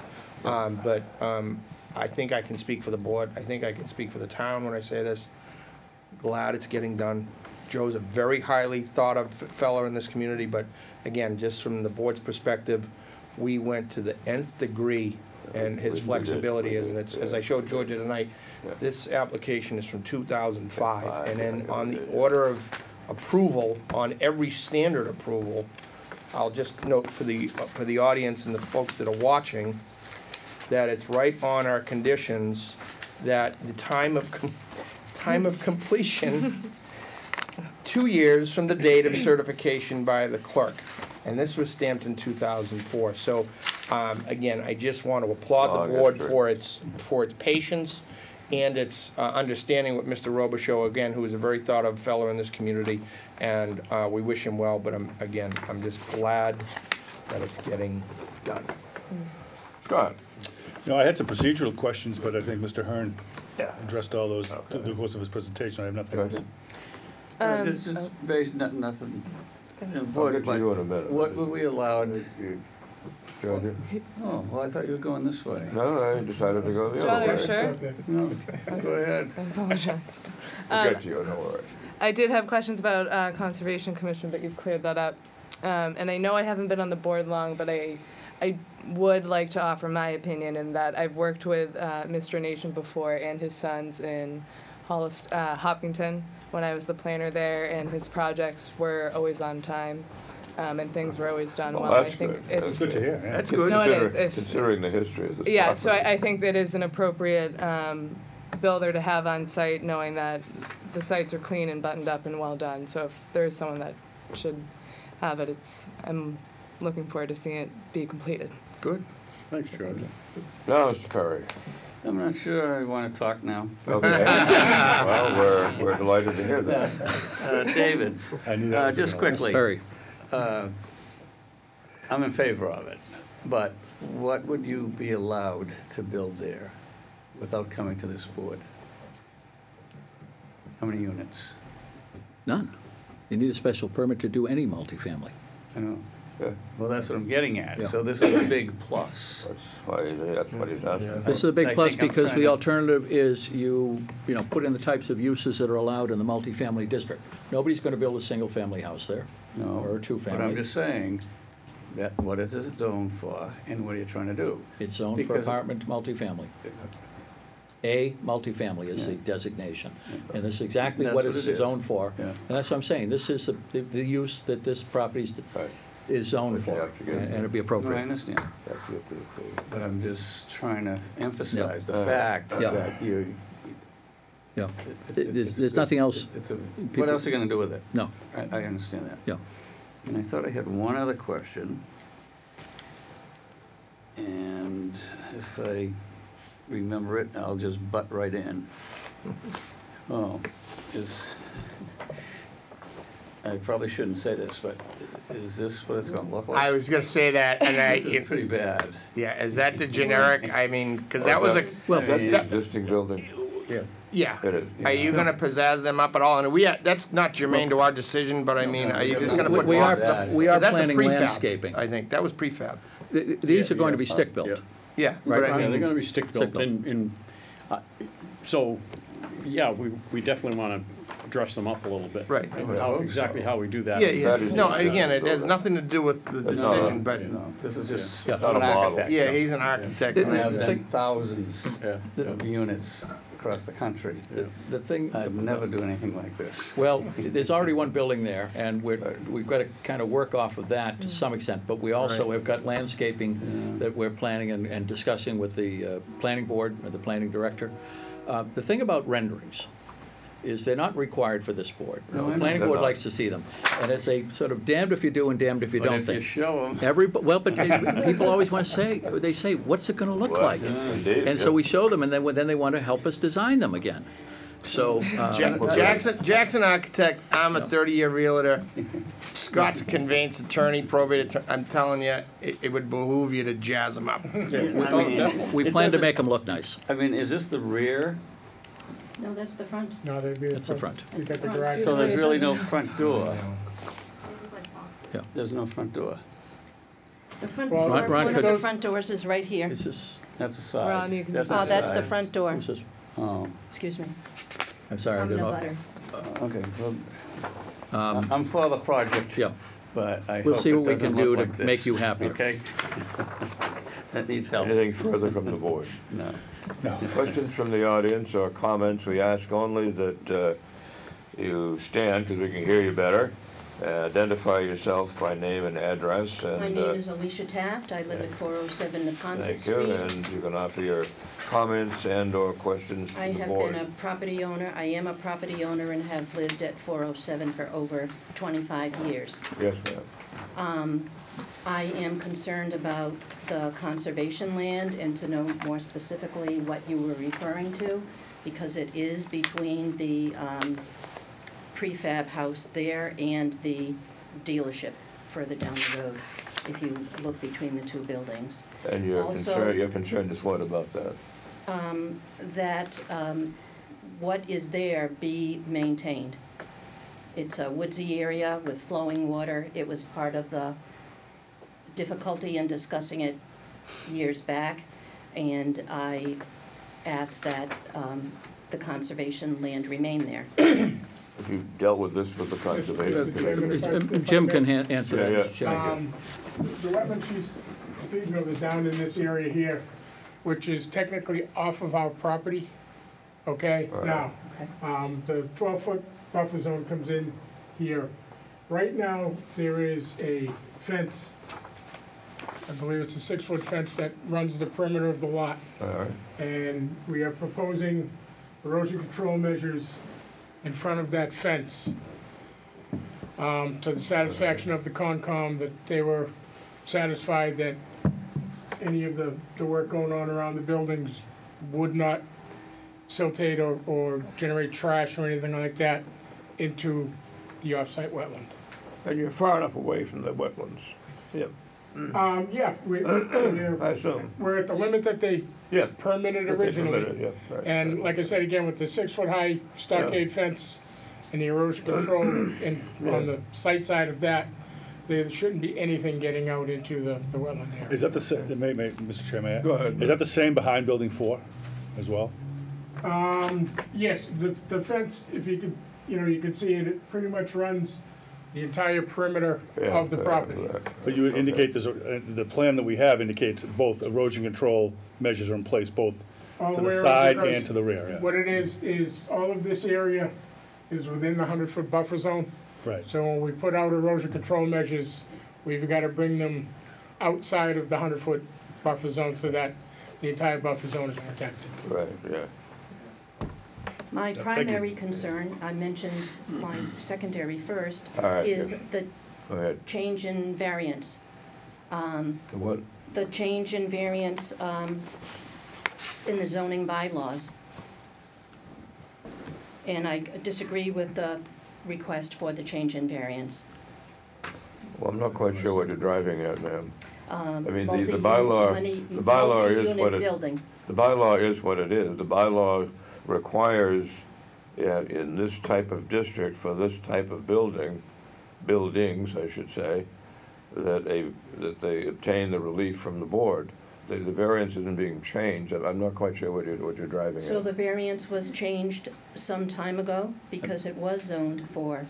Speaker 3: But I think I can speak for the board, I think I can speak for the town when I say this. Glad it's getting done. Joe's a very highly thought of fellow in this community, but again, just from the board's perspective, we went to the nth degree and
Speaker 1: We
Speaker 3: his
Speaker 1: did,
Speaker 3: flexibility
Speaker 1: we
Speaker 3: is,
Speaker 1: did,
Speaker 3: and it's,
Speaker 1: yeah.
Speaker 3: as I showed Georgia tonight,
Speaker 1: Yeah.
Speaker 3: this application is from 2005, and then
Speaker 1: Yeah,
Speaker 3: on the
Speaker 1: yeah.
Speaker 3: order of approval, on every standard approval, I'll just note for the audience and the folks that are watching, that it's right on our conditions that the time of completion 2 years from the date of certification by the clerk. And this was stamped in 2004. So, again, I just want to applaud
Speaker 1: Long
Speaker 3: the board
Speaker 1: history.
Speaker 3: for its patience and its understanding with Mr. Robichaux, again, who is a very thought-of fellow in this community. And we wish him well, but I'm just glad that it's getting done.
Speaker 1: Scott?
Speaker 4: I had some procedural questions, but I think Mr. Hearn
Speaker 1: Yeah.
Speaker 4: addressed all those through the course of his presentation. I have nothing else.
Speaker 10: Just based, nothing
Speaker 1: I'll
Speaker 10: important,
Speaker 1: get to
Speaker 10: but
Speaker 1: you in a minute.
Speaker 10: what were we allowed?
Speaker 1: Georgia?
Speaker 10: Oh, well, I thought you were going this way.
Speaker 1: No, I decided to go the
Speaker 8: John,
Speaker 1: other
Speaker 8: are
Speaker 1: way.
Speaker 8: you sure?
Speaker 10: No, go ahead.
Speaker 8: I apologize.
Speaker 1: We'll get to you, don't worry.
Speaker 8: I did have questions about Conservation Commission, but you've cleared that up. And I know I haven't been on the board long, but I I would like to offer my opinion in that I've worked with Mr. Nation before and his sons in Hopkinton when I was the planner there, and his projects were always on time, and things were always done well.
Speaker 1: That's
Speaker 8: I think
Speaker 1: good.
Speaker 8: it's
Speaker 4: Good to hear, yeah.
Speaker 3: That's good.
Speaker 8: No, it is. It's-
Speaker 1: Considering the history of this
Speaker 8: yeah. So
Speaker 1: property.
Speaker 8: I think that is an appropriate builder to have on site, knowing that the sites are clean and buttoned up and well done. So if there is someone that should have it, I'm looking forward to seeing it be completed.
Speaker 3: Good.
Speaker 10: Thanks, George.
Speaker 1: Now, Mr. Perry.
Speaker 10: I'm not sure I want to talk now.
Speaker 1: Okay. Well, we're delighted to hear that.
Speaker 10: David,
Speaker 4: I knew that was
Speaker 10: just
Speaker 4: gonna-
Speaker 10: quickly,
Speaker 7: Perry,
Speaker 10: I'm in favor of it, but what would you be allowed to build there without coming to this board? How many units?
Speaker 7: none. You need a special permit to do any multifamily.
Speaker 10: I know.
Speaker 1: Yeah.
Speaker 10: Well, that's what I'm getting at.
Speaker 7: Yeah.
Speaker 10: So this is a big plus.
Speaker 1: That's what he's asking.
Speaker 7: This is a big
Speaker 10: I
Speaker 7: plus
Speaker 10: think I'm
Speaker 7: because
Speaker 10: trying
Speaker 7: the
Speaker 10: to-
Speaker 7: alternative is you know, put in the types of uses that are allowed in the multifamily district. Nobody's gonna build a single-family house there,
Speaker 10: No.
Speaker 7: or a
Speaker 10: But
Speaker 7: two-family.
Speaker 10: I'm just saying that what is it zoned for and what are you trying to do?
Speaker 7: It's zoned for
Speaker 10: Because-
Speaker 7: apartment multifamily. A multifamily is the
Speaker 10: Yeah.
Speaker 7: designation, and this is exactly
Speaker 10: That's
Speaker 7: what
Speaker 10: what
Speaker 7: it's
Speaker 10: it is.
Speaker 7: zoned for.
Speaker 10: Yeah.
Speaker 7: And that's what I'm saying, this is the use that this property
Speaker 1: Right.
Speaker 7: is zoned
Speaker 1: But you
Speaker 7: for,
Speaker 1: have to get-
Speaker 7: and it'd be
Speaker 10: No, I
Speaker 7: appropriate.
Speaker 10: understand,
Speaker 1: That's it, please.
Speaker 10: but I'm just trying to emphasize the
Speaker 1: Yeah.
Speaker 10: fact
Speaker 7: Yeah.
Speaker 10: that you.
Speaker 7: Yeah,
Speaker 10: it's-
Speaker 7: there's nothing else,
Speaker 10: It's a,
Speaker 7: people-
Speaker 10: what else are you gonna do with it?
Speaker 7: no,
Speaker 10: I understand that.
Speaker 7: yeah.
Speaker 10: And I thought I had one other question. And if I remember it, I'll just butt right in. Oh, I probably shouldn't say this, but is this what it's gonna look like?
Speaker 3: I was gonna say that, and
Speaker 10: This is pretty bad.
Speaker 3: yeah, is that the generic, I mean, because that was a,
Speaker 7: Well,
Speaker 1: Is that the
Speaker 3: that-
Speaker 1: existing building?
Speaker 3: yeah.
Speaker 1: It is.
Speaker 3: Are you gonna pizzazz them up at all? And that's not germane to our decision, but I mean, are you just gonna put
Speaker 7: We are,
Speaker 3: boxed up?
Speaker 7: we are
Speaker 3: 'Cause that's a
Speaker 7: planning
Speaker 3: prefab,
Speaker 7: landscaping.
Speaker 3: I think, that was prefab.
Speaker 7: These are going to be
Speaker 11: Yeah.
Speaker 7: stick-built.
Speaker 3: Yeah,
Speaker 7: Right.
Speaker 3: but I
Speaker 11: Yeah, they're
Speaker 3: mean,
Speaker 11: gonna be stick-built,
Speaker 7: Stick-built.
Speaker 11: so, yeah, we definitely wanna dress them up a little bit.
Speaker 3: Right.
Speaker 11: And how, exactly how we do that.
Speaker 3: yeah, yeah.
Speaker 1: That is
Speaker 3: No,
Speaker 1: just-
Speaker 3: again, it has nothing to do with the
Speaker 1: That's not-
Speaker 3: decision, but,
Speaker 10: No, this is just,
Speaker 7: Yeah.
Speaker 10: I'm
Speaker 1: Not a
Speaker 10: an
Speaker 1: model.
Speaker 10: architect.
Speaker 3: yeah, he's an architect.
Speaker 7: Yeah.
Speaker 10: And I've done
Speaker 7: Think-
Speaker 10: thousands
Speaker 11: Yeah.
Speaker 10: of units across the country.
Speaker 7: The thing.
Speaker 10: I'd never do anything like this.
Speaker 7: Well, there's already one building there, and we've got to kind of work off of that to some extent, but we also have got landscaping that we're planning and discussing with the planning board, or the planning director. The thing about renderings is they're not required for this board.
Speaker 10: No, I
Speaker 7: The
Speaker 10: know.
Speaker 7: planning
Speaker 1: They're
Speaker 7: board
Speaker 1: not.
Speaker 7: likes to see them, and it's a sort of damned if you do and damned if you
Speaker 10: But
Speaker 7: don't
Speaker 10: if you
Speaker 7: thing.
Speaker 10: show them,
Speaker 7: Well, but people always want to say, they say, what's it gonna look
Speaker 1: Well,
Speaker 7: like?
Speaker 1: indeed,
Speaker 7: And so
Speaker 1: yeah.
Speaker 7: we show them, and then they want to help us design them again. So,
Speaker 3: Jackson Architect, I'm a
Speaker 7: Yeah.
Speaker 3: 30-year realtor. Scott's a conveyance attorney, probate attorney. I'm telling you, it would behoove you to jazz them up.
Speaker 7: we plan to make them look nice.
Speaker 10: I mean, is this the rear?
Speaker 5: No, that's the front.
Speaker 9: No, they'd be.
Speaker 7: That's the front.
Speaker 9: You got the garage.
Speaker 10: So there's really no front door?
Speaker 7: Yeah.
Speaker 10: There's no front door.
Speaker 5: The front
Speaker 9: Well,
Speaker 5: door,
Speaker 7: Ron
Speaker 5: one of
Speaker 7: could-
Speaker 5: the front doors is right here.
Speaker 7: Is this,
Speaker 10: That's the side.
Speaker 8: Ron, you can-
Speaker 10: the
Speaker 5: Oh, that's the
Speaker 10: side.
Speaker 5: front door.
Speaker 7: who's this?
Speaker 10: Oh,
Speaker 5: Excuse me.
Speaker 7: I'm sorry, I
Speaker 5: I'm the
Speaker 7: didn't know.
Speaker 5: butter.
Speaker 10: okay. Well, I'm for the project.
Speaker 7: Yeah.
Speaker 10: But I
Speaker 7: We'll
Speaker 10: hope
Speaker 7: see
Speaker 10: it
Speaker 7: what we
Speaker 10: doesn't
Speaker 7: can do
Speaker 10: look
Speaker 7: to
Speaker 10: like this,
Speaker 7: make you happier.
Speaker 10: Okay? That needs help.
Speaker 1: Anything further from the board?
Speaker 10: No.
Speaker 1: Questions from the audience or comments? We ask only that you stand, because we can hear you better. Identify yourself by name and address.
Speaker 5: My
Speaker 1: And
Speaker 5: name is Alicia Taft. I live at 407 Neponset
Speaker 1: thank you,
Speaker 5: Street.
Speaker 1: and you can offer your comments and/or questions
Speaker 5: I
Speaker 1: to the
Speaker 5: have
Speaker 1: board.
Speaker 5: been a property owner. I am a property owner and have lived at 407 for over 25 years.
Speaker 1: Yes, ma'am.
Speaker 5: I am concerned about the conservation land and to know more specifically what you were referring to, because it is between the prefab house there and the dealership further down the road, if you look between the two buildings.
Speaker 1: And your
Speaker 5: Also-
Speaker 1: concern, your concern is what about that?
Speaker 5: That what is there be maintained. It's a woodsy area with flowing water. It was part of the difficulty in discussing it years back, and I asked that the conservation land remain there.
Speaker 1: Have you dealt with this with the conservation committee?
Speaker 7: Jim can answer
Speaker 1: Yeah,
Speaker 7: that.
Speaker 1: yeah.
Speaker 7: Mr. Chairman.
Speaker 9: The wetland she's they're down in this area here, which is technically off of our property, okay?
Speaker 1: Right.
Speaker 9: Now, the 12-foot buffer zone comes in here. Right now, there is a fence, I believe it's a 6-foot fence that runs the perimeter of the lot.
Speaker 1: All right,
Speaker 9: And we are proposing erosion control measures in front of that fence to the satisfaction of the Concom, that they were satisfied that any of the work going on around the buildings would not siltate or generate trash or anything like that into the off-site wetland.
Speaker 1: and you're far enough away from the wetlands, yeah,
Speaker 9: Yeah,
Speaker 1: I assume,
Speaker 9: we're at the limit that they
Speaker 1: yeah.
Speaker 9: permitted
Speaker 1: What they
Speaker 9: originally.
Speaker 1: permitted, yeah, right,
Speaker 9: And
Speaker 1: right.
Speaker 9: like I said, again, with the 6-foot-high stockade fence and the erosion control and on the site side of that, there shouldn't be anything getting out into the wetland area.
Speaker 4: Is that the same, Mr. Chair, may I?
Speaker 1: Go ahead.
Speaker 4: Is that the same behind Building 4 as well?
Speaker 9: Yes, the fence, if you could, you could see it, it pretty much runs the entire perimeter
Speaker 1: Yeah,
Speaker 9: of the property.
Speaker 4: But you would indicate, the plan that we have indicates that both erosion control measures are in place, both
Speaker 9: All
Speaker 4: to
Speaker 9: way
Speaker 4: the
Speaker 9: around,
Speaker 4: side
Speaker 9: because
Speaker 4: and to the rear, yeah.
Speaker 9: What it is all of this area is within the 100-foot buffer zone.
Speaker 4: Right.
Speaker 9: So when we put out erosion control measures, we've got to bring them outside of the 100-foot buffer zone so that the entire buffer zone is protected.
Speaker 1: Right, yeah.
Speaker 5: My
Speaker 4: thank you.
Speaker 5: primary concern, I mentioned my secondary first,
Speaker 1: All right,
Speaker 5: is
Speaker 1: yeah.
Speaker 5: the
Speaker 1: Go ahead.
Speaker 5: change in variance.
Speaker 1: The what?
Speaker 5: The change in variance in the zoning bylaws. And I disagree with the request for the change in variance.
Speaker 1: Well, I'm not quite sure what you're driving at, ma'am. I mean, the bylaw is what
Speaker 5: Multi-unit
Speaker 1: it,
Speaker 5: building.
Speaker 1: the bylaw is what it is. The bylaw requires, in this type of district, for this type of buildings, I should say, that they obtain the relief from the board. The variance isn't being changed. I'm not quite sure what you're driving at.
Speaker 5: So the variance was changed some time ago because it was zoned for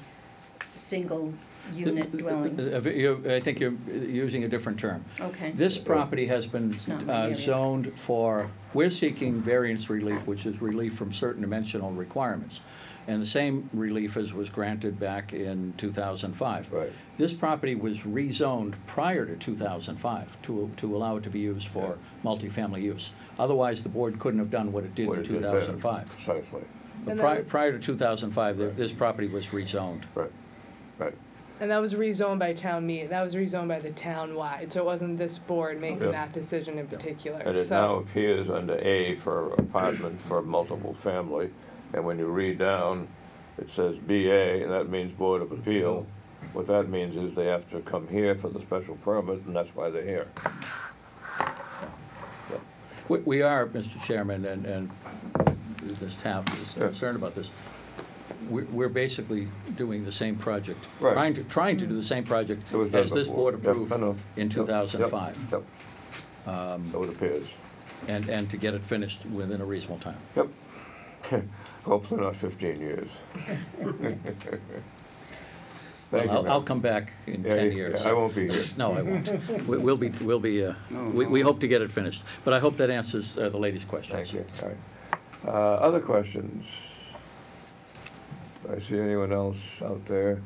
Speaker 5: single-unit dwellings?
Speaker 7: I think you're using a different term.
Speaker 5: Okay.
Speaker 7: This property has been
Speaker 5: It's not my area.
Speaker 7: zoned for, we're seeking variance relief, which is relief from certain dimensional requirements. And the same relief as was granted back in 2005.
Speaker 1: Right.
Speaker 7: This property was rezoned prior to 2005 to allow it to be used for multifamily use. Otherwise, the board couldn't have done what it did
Speaker 1: What
Speaker 7: in
Speaker 1: it did then,
Speaker 7: 2005.
Speaker 1: Precisely.
Speaker 7: But
Speaker 8: And
Speaker 7: prior to 2005, this property was rezoned.
Speaker 1: Right, right.
Speaker 8: And that was rezoned by town meeting, that was rezoned by the town-wide, so it wasn't this board making
Speaker 1: Yeah.
Speaker 8: that decision in particular,
Speaker 1: And it now appears under A for apartment for multiple family, and when you read down, it says BA, and that means Board of Appeal. What that means is they have to come here for the special permit, and that's why they're here.
Speaker 7: We are, Mr. Chairman, and this town is
Speaker 1: Yeah.
Speaker 7: concerned about this. We're basically doing the same project,
Speaker 1: Right.
Speaker 7: trying to do the same project
Speaker 1: It was done
Speaker 7: as this
Speaker 1: before.
Speaker 7: board
Speaker 1: Yep,
Speaker 7: approved
Speaker 1: I know.
Speaker 7: in
Speaker 1: Yep,
Speaker 7: 2005,
Speaker 1: Yep, so it appears.
Speaker 7: and to get it finished within a reasonable time.
Speaker 1: Yep. Hopefully not 15 years. Thank you,
Speaker 7: I'll
Speaker 1: ma'am.
Speaker 7: come back in
Speaker 1: Yeah,
Speaker 7: 10
Speaker 1: yeah,
Speaker 7: years.
Speaker 1: I won't be here.
Speaker 7: No, I won't. We'll be, we hope to get it finished. But I hope that answers the lady's questions.
Speaker 1: Thank you. All right. Other questions? Do I see anyone else out there?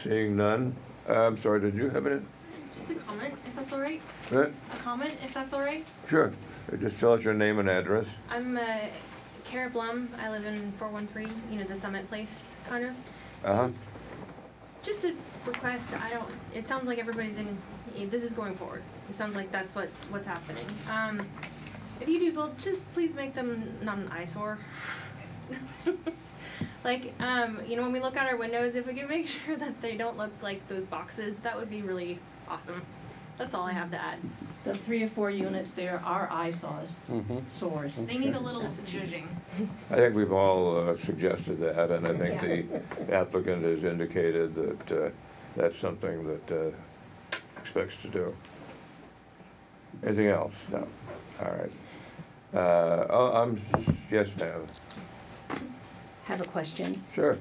Speaker 1: Seeing none? I'm sorry, did you have any?
Speaker 12: Just a comment, if that's all right.
Speaker 1: Eh,
Speaker 12: A comment, if that's all right.
Speaker 1: Sure. Just tell us your name and address.
Speaker 12: I'm Kara Blum. I live in 413, the Summit Place condos.
Speaker 1: Uh-huh.
Speaker 12: Just a request. It sounds like everybody's this is going forward. It sounds like that's what's happening. If you do build, just please make them not an eyesore. Like, when we look out our windows, if we can make sure that they don't look like those boxes, that would be really awesome. That's all I have to add.
Speaker 5: The 3 or 4 units there are eyesores, sores.
Speaker 12: They need a little judging.
Speaker 1: I think we've all suggested that, and I think the applicant has indicated that that's something that expects to do. Anything else? No. All right. Yes, ma'am.
Speaker 5: Have a question.
Speaker 1: Sure.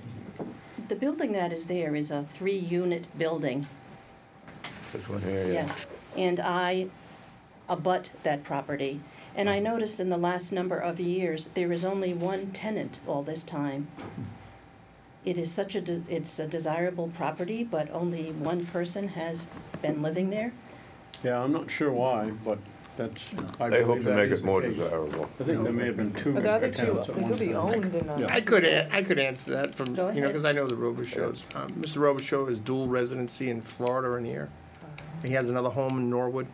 Speaker 5: The building that is there is a 3-unit building.
Speaker 1: This one here, yeah.
Speaker 5: Yes, and I abut that property. And I noticed in the last number of years, there is only one tenant all this time. It is such it's a desirable property, but only one person has been living there.
Speaker 11: Yeah, I'm not sure why, but that's, I
Speaker 1: They hope
Speaker 11: believe
Speaker 1: to
Speaker 11: that
Speaker 1: make
Speaker 11: is
Speaker 1: it
Speaker 11: the
Speaker 1: more
Speaker 11: case.
Speaker 1: desirable.
Speaker 11: I think there may have been two
Speaker 8: But the other two,
Speaker 11: tenants at
Speaker 8: they
Speaker 11: one
Speaker 8: could be
Speaker 11: time.
Speaker 8: owned in a.
Speaker 11: Yeah.
Speaker 3: I could answer that from,
Speaker 5: Go
Speaker 3: you know,
Speaker 5: ahead.
Speaker 3: because I know the Robichaux. Mr. Robichaux is dual residency in Florida and here. He has another home in Norwood.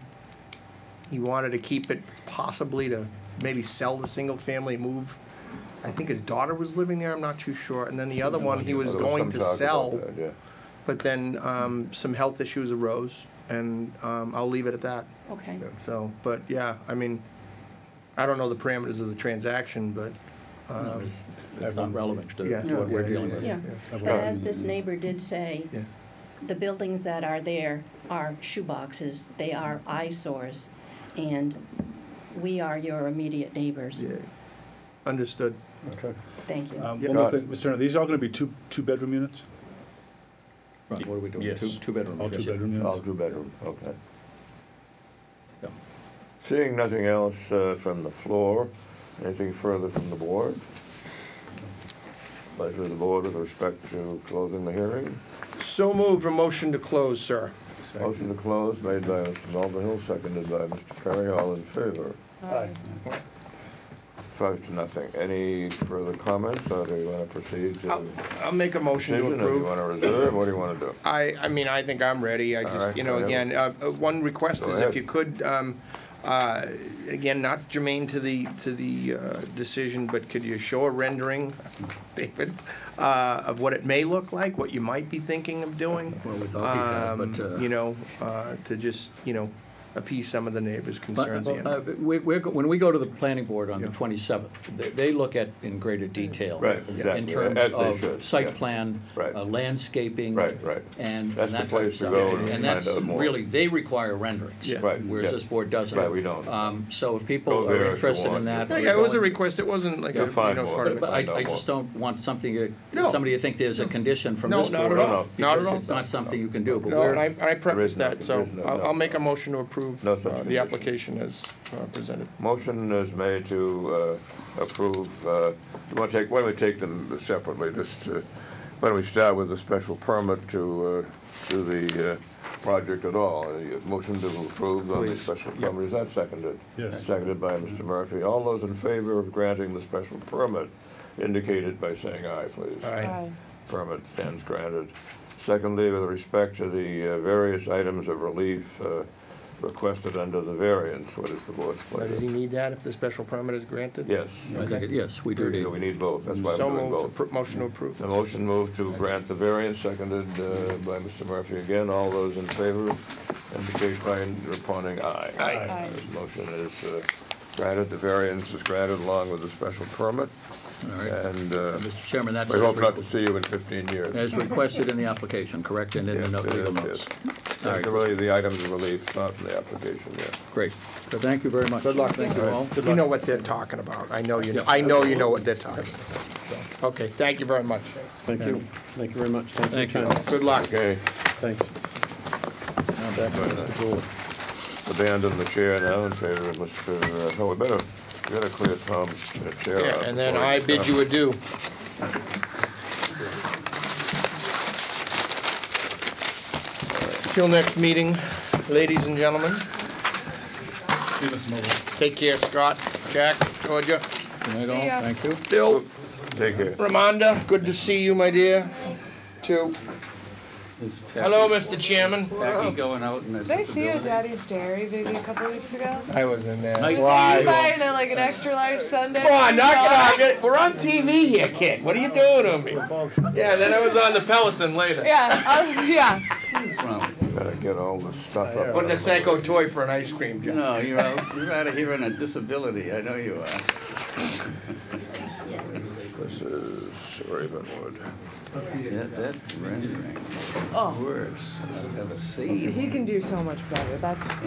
Speaker 3: He wanted to keep it possibly to maybe sell the single family, move. I think his daughter was living there, I'm not too sure. And then the other one, he was
Speaker 1: There was
Speaker 3: going
Speaker 1: some
Speaker 3: to
Speaker 1: talk
Speaker 3: sell,
Speaker 1: about that, yeah.
Speaker 3: but then some health issues arose, and I'll leave it at that.
Speaker 5: Okay.
Speaker 3: So, but yeah, I mean, I don't know the parameters of the transaction, but.
Speaker 7: That's not relevant to
Speaker 3: Yeah.
Speaker 7: what we're dealing with.
Speaker 5: Yeah, but as this neighbor did say,
Speaker 3: Yeah.
Speaker 5: the buildings that are there are shoeboxes, they are eyesores, and we are your immediate neighbors.
Speaker 3: Yeah, understood.
Speaker 4: Okay.
Speaker 5: Thank you.
Speaker 4: One more thing, Mr. Turner, these are all gonna be two-bedroom units?
Speaker 7: Right, what are we doing?
Speaker 11: Yes.
Speaker 7: Two-bedroom?
Speaker 4: All two-bedroom units?
Speaker 1: All two-bedroom, okay.
Speaker 7: Yeah.
Speaker 1: Seeing nothing else from the floor, anything further from the board? Pleasure of the board with respect to closing the hearing.
Speaker 3: So moved, a motion to close, sir.
Speaker 1: Motion to close made by Mr. Mulvihill, seconded by Mr. Perry, all in favor.
Speaker 4: Aye.
Speaker 1: 5-0. Any further comments, or do you want to proceed to
Speaker 3: I'll make a motion to
Speaker 1: decision, or do you
Speaker 3: approve.
Speaker 1: want to reserve, what do you want to do?
Speaker 3: I mean, I think I'm ready. I
Speaker 1: All
Speaker 3: just,
Speaker 1: right,
Speaker 3: you know,
Speaker 1: go ahead.
Speaker 3: again, one request
Speaker 1: Go
Speaker 3: is
Speaker 1: ahead.
Speaker 3: if you could, again, not germane to the decision, but could you show a rendering, David, of what it may look like, what you might be thinking of doing?
Speaker 7: Well, we thought we had, but.
Speaker 3: You know, to just, you know, appease some of the neighbors' concerns. and-
Speaker 7: When we go to the planning board on the
Speaker 3: Yeah.
Speaker 7: 27th, they look at in greater detail.
Speaker 1: Right,
Speaker 7: In
Speaker 1: exactly,
Speaker 7: terms
Speaker 1: as they
Speaker 7: of
Speaker 1: should,
Speaker 7: site
Speaker 1: yeah.
Speaker 7: plan,
Speaker 1: Right.
Speaker 7: Landscaping.
Speaker 1: Right, right.
Speaker 7: And
Speaker 1: That's the
Speaker 7: that type of
Speaker 1: place to
Speaker 7: stuff.
Speaker 1: go to
Speaker 7: And
Speaker 1: find
Speaker 7: that's
Speaker 1: out more.
Speaker 7: really, they require renderings.
Speaker 3: Yeah.
Speaker 1: Right,
Speaker 7: Whereas
Speaker 1: yeah.
Speaker 7: this board doesn't.
Speaker 1: Right, we don't.
Speaker 7: So if
Speaker 1: Go
Speaker 7: people
Speaker 1: there if
Speaker 7: are
Speaker 1: you
Speaker 7: interested in
Speaker 1: want.
Speaker 7: that.
Speaker 3: Yeah,
Speaker 7: we're
Speaker 3: yeah, it was a
Speaker 7: going-
Speaker 3: request. It wasn't like
Speaker 1: You'll
Speaker 3: a,
Speaker 1: find
Speaker 3: you know,
Speaker 1: more.
Speaker 3: part of it.
Speaker 7: But
Speaker 1: Find out
Speaker 7: I
Speaker 1: more.
Speaker 7: just don't want something,
Speaker 3: No.
Speaker 7: somebody to think there's a condition from
Speaker 3: No,
Speaker 7: this
Speaker 3: not
Speaker 7: board.
Speaker 3: at all. Not at
Speaker 7: because
Speaker 3: all.
Speaker 7: It's not something you can do, but
Speaker 3: No, and
Speaker 7: we're,
Speaker 3: I preface
Speaker 1: no-
Speaker 3: that, so
Speaker 1: there is no-
Speaker 3: I'll make a motion to approve
Speaker 1: No such
Speaker 3: the
Speaker 1: condition.
Speaker 3: application as presented.
Speaker 1: Motion is made to approve, why don't we take them separately, why don't we start with the special permit to do the project at all? A motion to approve on the
Speaker 3: Please.
Speaker 1: special permit, is that seconded?
Speaker 4: Yes.
Speaker 1: Seconded by Mr. Murphy. All those in favor of granting the special permit indicated by saying aye, please.
Speaker 3: All right.
Speaker 8: Aye.
Speaker 1: Permit stands granted. Secondly, with respect to the various items of relief requested under the variance, what is the board's
Speaker 3: Now, does he
Speaker 1: pleasure?
Speaker 3: need that if the special permit is granted?
Speaker 1: Yes.
Speaker 7: I think, yes, we do need.
Speaker 1: We need both, that's why
Speaker 3: So
Speaker 1: we're doing
Speaker 3: moved,
Speaker 1: both.
Speaker 3: motion to approve.
Speaker 1: The motion moved to grant the variance, seconded by Mr. Murphy again. All those in favor indicate by responding aye.
Speaker 8: Aye.
Speaker 1: This motion is granted, the variance is granted along with the special permit.
Speaker 7: All right.
Speaker 1: And
Speaker 7: Mr. Chairman, that's
Speaker 1: we hope
Speaker 7: as
Speaker 1: not to see you in 15 years.
Speaker 7: as requested in the application, correct, and in the
Speaker 1: Yes, it
Speaker 7: legal
Speaker 1: is,
Speaker 7: notes.
Speaker 1: yes.
Speaker 7: All right.
Speaker 1: Really, the items of relief, not in the application, yes.
Speaker 7: Great. So thank you very much.
Speaker 3: Good luck.
Speaker 7: Thank you all.
Speaker 3: You know what they're talking about. I know you know, I know you know what they're talking about. Okay, thank you very much.
Speaker 11: Thank you. Thank you very much.
Speaker 7: Thank you.
Speaker 3: Good luck.
Speaker 1: Okay,
Speaker 11: Thanks.
Speaker 7: Now back to Mr. Gould.
Speaker 1: abandon the chair now in favor of Mr., we better clear Tom's chair
Speaker 3: Yeah,
Speaker 1: out.
Speaker 3: and then
Speaker 1: before
Speaker 3: I
Speaker 1: he
Speaker 3: bid
Speaker 1: comes.
Speaker 3: you adieu. Till next meeting, ladies and gentlemen. Take care, Scott, Jack, Georgia,
Speaker 7: Good night all.
Speaker 8: See ya.
Speaker 7: Thank you.
Speaker 3: Bill,
Speaker 1: Take care.
Speaker 3: Ramonda, good to see you, my dear, too. Hello, Mr. Chairman.
Speaker 10: Becky going out in a
Speaker 8: Did I see you at Daddy's Dairy maybe a couple weeks ago?
Speaker 3: I was in there.
Speaker 7: Night.
Speaker 3: Why?
Speaker 8: Buying like an extra large sundae.
Speaker 3: Come on, knock it off. We're on TV here, kid. What are you doing to me? Yeah, then I was on the Peloton later.
Speaker 8: Yeah, yeah.
Speaker 1: Better get all the stuff up.
Speaker 3: Putting a Seiko toy for an ice cream, Jeff.
Speaker 10: No, you're out of here on a disability, I know you are.
Speaker 1: This is Ravenwood.
Speaker 10: That rendering,
Speaker 8: Oh,
Speaker 10: worse I've ever seen.
Speaker 8: he can do so much better. That's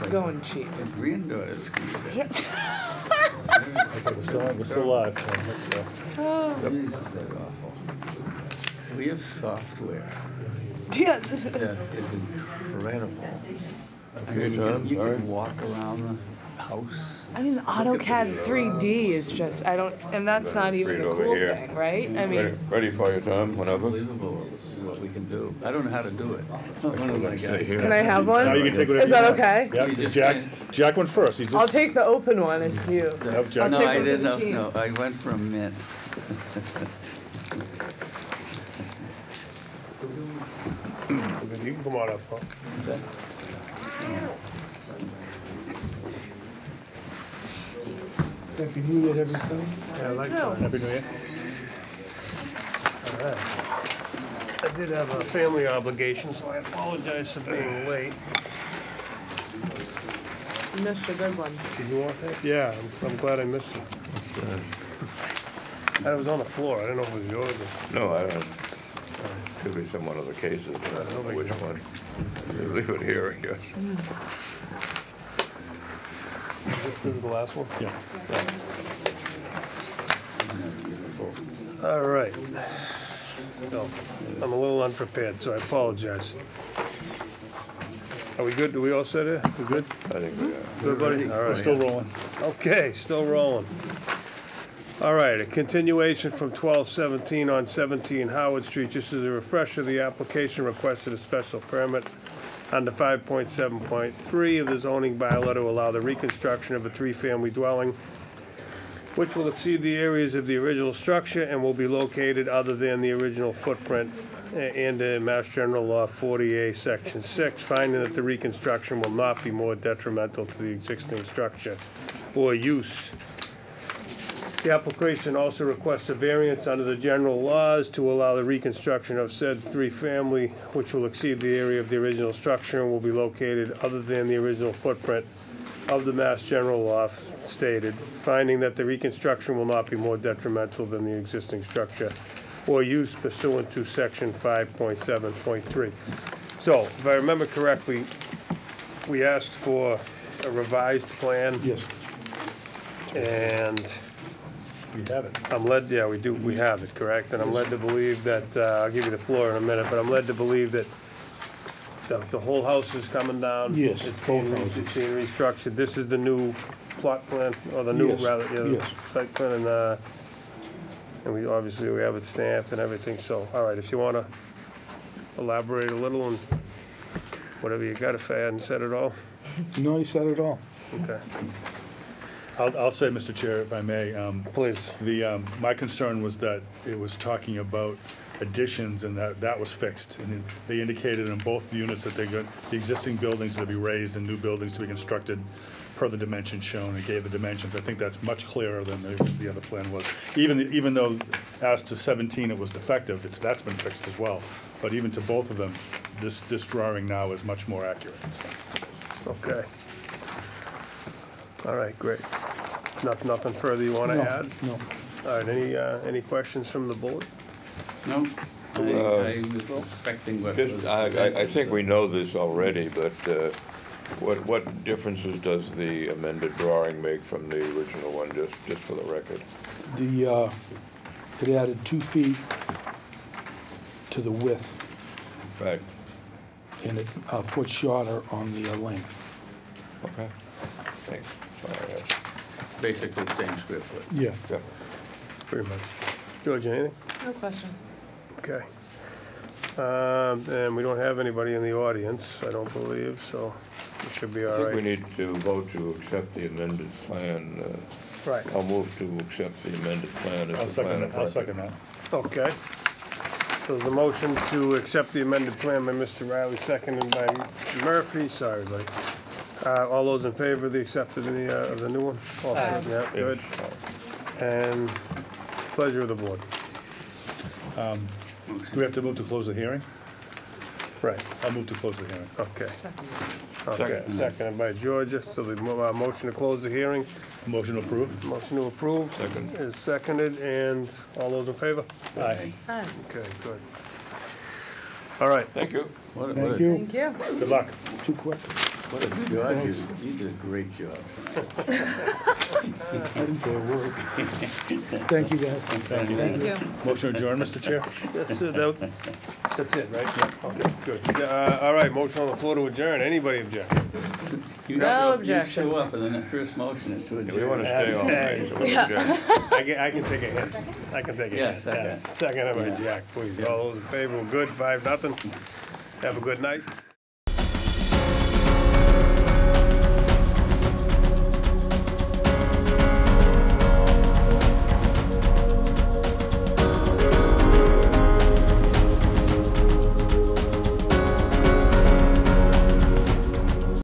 Speaker 8: going cheap.
Speaker 10: My granddaughters can do that.
Speaker 4: We're still live, so let's go.
Speaker 10: Jesus, is that awful. We have software
Speaker 8: Yeah.
Speaker 10: that is incredible. I mean,
Speaker 1: Tom,
Speaker 10: you
Speaker 1: all right.
Speaker 10: can walk around the house.
Speaker 8: I mean, AutoCAD 3D is just, I don't, and that's not even
Speaker 1: Read
Speaker 8: a
Speaker 1: over
Speaker 8: cool
Speaker 1: here.
Speaker 8: thing, right? I
Speaker 1: Ready,
Speaker 8: mean,
Speaker 1: ready for you, Tom, whenever.
Speaker 10: Unbelievable. Let's see what we can do. I don't know how to do it. One of my guys.
Speaker 8: can I have one?
Speaker 4: Now you can take whatever
Speaker 8: Is that
Speaker 4: you want.
Speaker 8: okay?
Speaker 4: Yeah,
Speaker 10: You just
Speaker 4: Jack went first. He just,
Speaker 8: I'll take the open one if you.
Speaker 4: Have Jack.
Speaker 10: No,
Speaker 8: take
Speaker 10: I
Speaker 8: one for
Speaker 10: didn't
Speaker 8: the
Speaker 10: know,
Speaker 8: team.
Speaker 10: no, I went from mint.
Speaker 13: You can come on up, Paul. Happy New Year, everybody. Yeah, I like that.
Speaker 4: Happy New Year.
Speaker 13: All right. I did have a family obligation, so I apologize for being late.
Speaker 8: You missed a good one.
Speaker 13: Did you want that? Yeah, I'm glad I missed it. I was on the floor, I didn't know if it was yours or...
Speaker 1: No, I don't. Could be some one of the cases, but I don't know which one. Leave it here, I guess.
Speaker 13: This is the last one?
Speaker 4: Yeah.
Speaker 13: All right. So, I'm a little unprepared, so I apologize. Are we good? Do we all sit here? We good?
Speaker 1: I think we are.
Speaker 13: Good, buddy? All
Speaker 4: We're
Speaker 13: right.
Speaker 4: still rolling.
Speaker 13: Okay, still rolling. All right, a continuation from 1217 on 17 Howard Street. Just as a refresher, the application requested a special permit under 5.7.3 of the zoning bylaw to allow the reconstruction of a three-family dwelling, which will exceed the areas of the original structure and will be located other than the original footprint and in Mass General Law 40A, Section 6, finding that the reconstruction will not be more detrimental to the existing structure or use. The application also requests a variance under the general laws to allow the reconstruction of said three-family, which will exceed the area of the original structure and will be located other than the original footprint of the Mass General Law stated, finding that the reconstruction will not be more detrimental than the existing structure or use pursuant to section 5.7.3. So, if I remember correctly, we asked for a revised plan.
Speaker 4: Yes.
Speaker 13: And
Speaker 4: We have it.
Speaker 13: I'm led, yeah, we have it, correct? And I'm led to believe that, I'll give you the floor in a minute, but I'm led to believe that the whole house is coming down.
Speaker 14: Yes,
Speaker 13: It's
Speaker 14: both
Speaker 13: being
Speaker 14: houses.
Speaker 13: It's being restructured. This is the new plot plan, or the new,
Speaker 14: Yes,
Speaker 13: rather, yeah, the
Speaker 14: yes.
Speaker 13: site plan, and we, obviously, we have it stamped and everything, so, all right, if you wanna elaborate a little and whatever you got, if I hadn't said it all,
Speaker 14: No, you said it all.
Speaker 13: okay,
Speaker 4: I'll say, Mr. Chair, if I may,
Speaker 13: please.
Speaker 4: my concern was that it was talking about additions and that was fixed. And they indicated in both units that the existing buildings are to be raised and new buildings to be constructed per the dimensions shown. It gave the dimensions. I think that's much clearer than the other plan was. Even though as to 17 it was defective, that's been fixed as well. But even to both of them, this drawing now is much more accurate.
Speaker 13: Okay. All right, great. Nothing further you want to
Speaker 14: No,
Speaker 13: add?
Speaker 14: no.
Speaker 13: All right, any questions from the board?
Speaker 10: No, I was expecting what was.
Speaker 1: I think we know this already, but what differences does the amended drawing make from the original one, just for the record?
Speaker 14: It added 2 feet to the width
Speaker 1: Right,
Speaker 14: and a foot shorter on the length.
Speaker 1: okay, thanks. All right,
Speaker 10: Basically the same square foot.
Speaker 14: Yeah.
Speaker 1: yeah.
Speaker 13: Pretty much. George, anything?
Speaker 8: No questions.
Speaker 13: Okay. And we don't have anybody in the audience, I don't believe, so it should be
Speaker 1: I
Speaker 13: all
Speaker 1: think we
Speaker 13: right.
Speaker 1: need to vote to accept the amended plan.
Speaker 13: Right,
Speaker 1: I'll move to accept the amended plan
Speaker 4: I'll
Speaker 1: as the plan of record.
Speaker 4: second that.
Speaker 13: okay. So there's a motion to accept the amended plan by Mr. Riley, seconded by Mr. Murphy, sorry, buddy. All those in favor of the accepted of the new one? All
Speaker 8: Aye.
Speaker 13: Yeah, good. And pleasure of the board.
Speaker 4: Do we have to move to close the hearing?
Speaker 13: Right,
Speaker 4: I'll move to close the hearing.
Speaker 13: okay.
Speaker 8: Second.
Speaker 13: Okay, seconded by Georgia, so the motion to close the hearing,
Speaker 4: Motion approved?
Speaker 13: motion to approve.
Speaker 1: Second.
Speaker 13: Is seconded, and all those in favor?
Speaker 4: Aye.
Speaker 8: Hi.
Speaker 13: Okay, good. All right,
Speaker 1: Thank you.
Speaker 10: What a-
Speaker 14: Thank you.
Speaker 8: Thank you.
Speaker 4: Good luck.
Speaker 14: Too quick.
Speaker 10: What a job, you did a great job.
Speaker 14: I didn't say a word. Thank you, guys.
Speaker 4: Thank you.
Speaker 8: Thank you.
Speaker 4: Motion adjourned, Mr. Chair?
Speaker 13: That's it, right? Yeah. Okay, good. All right, motion on the floor to adjourn. Anybody object?
Speaker 10: You
Speaker 8: No
Speaker 10: show-
Speaker 8: objections.
Speaker 10: You show up and then the first motion is to adjourn.
Speaker 1: We want to stay all night. so we
Speaker 8: Yeah.
Speaker 1: adjourn.
Speaker 13: I can take a hint. I can take a
Speaker 10: Yeah,
Speaker 13: hint.
Speaker 10: second.
Speaker 13: Second of my Jack, please. All those in favor, we're good, 5-0. Have a good night.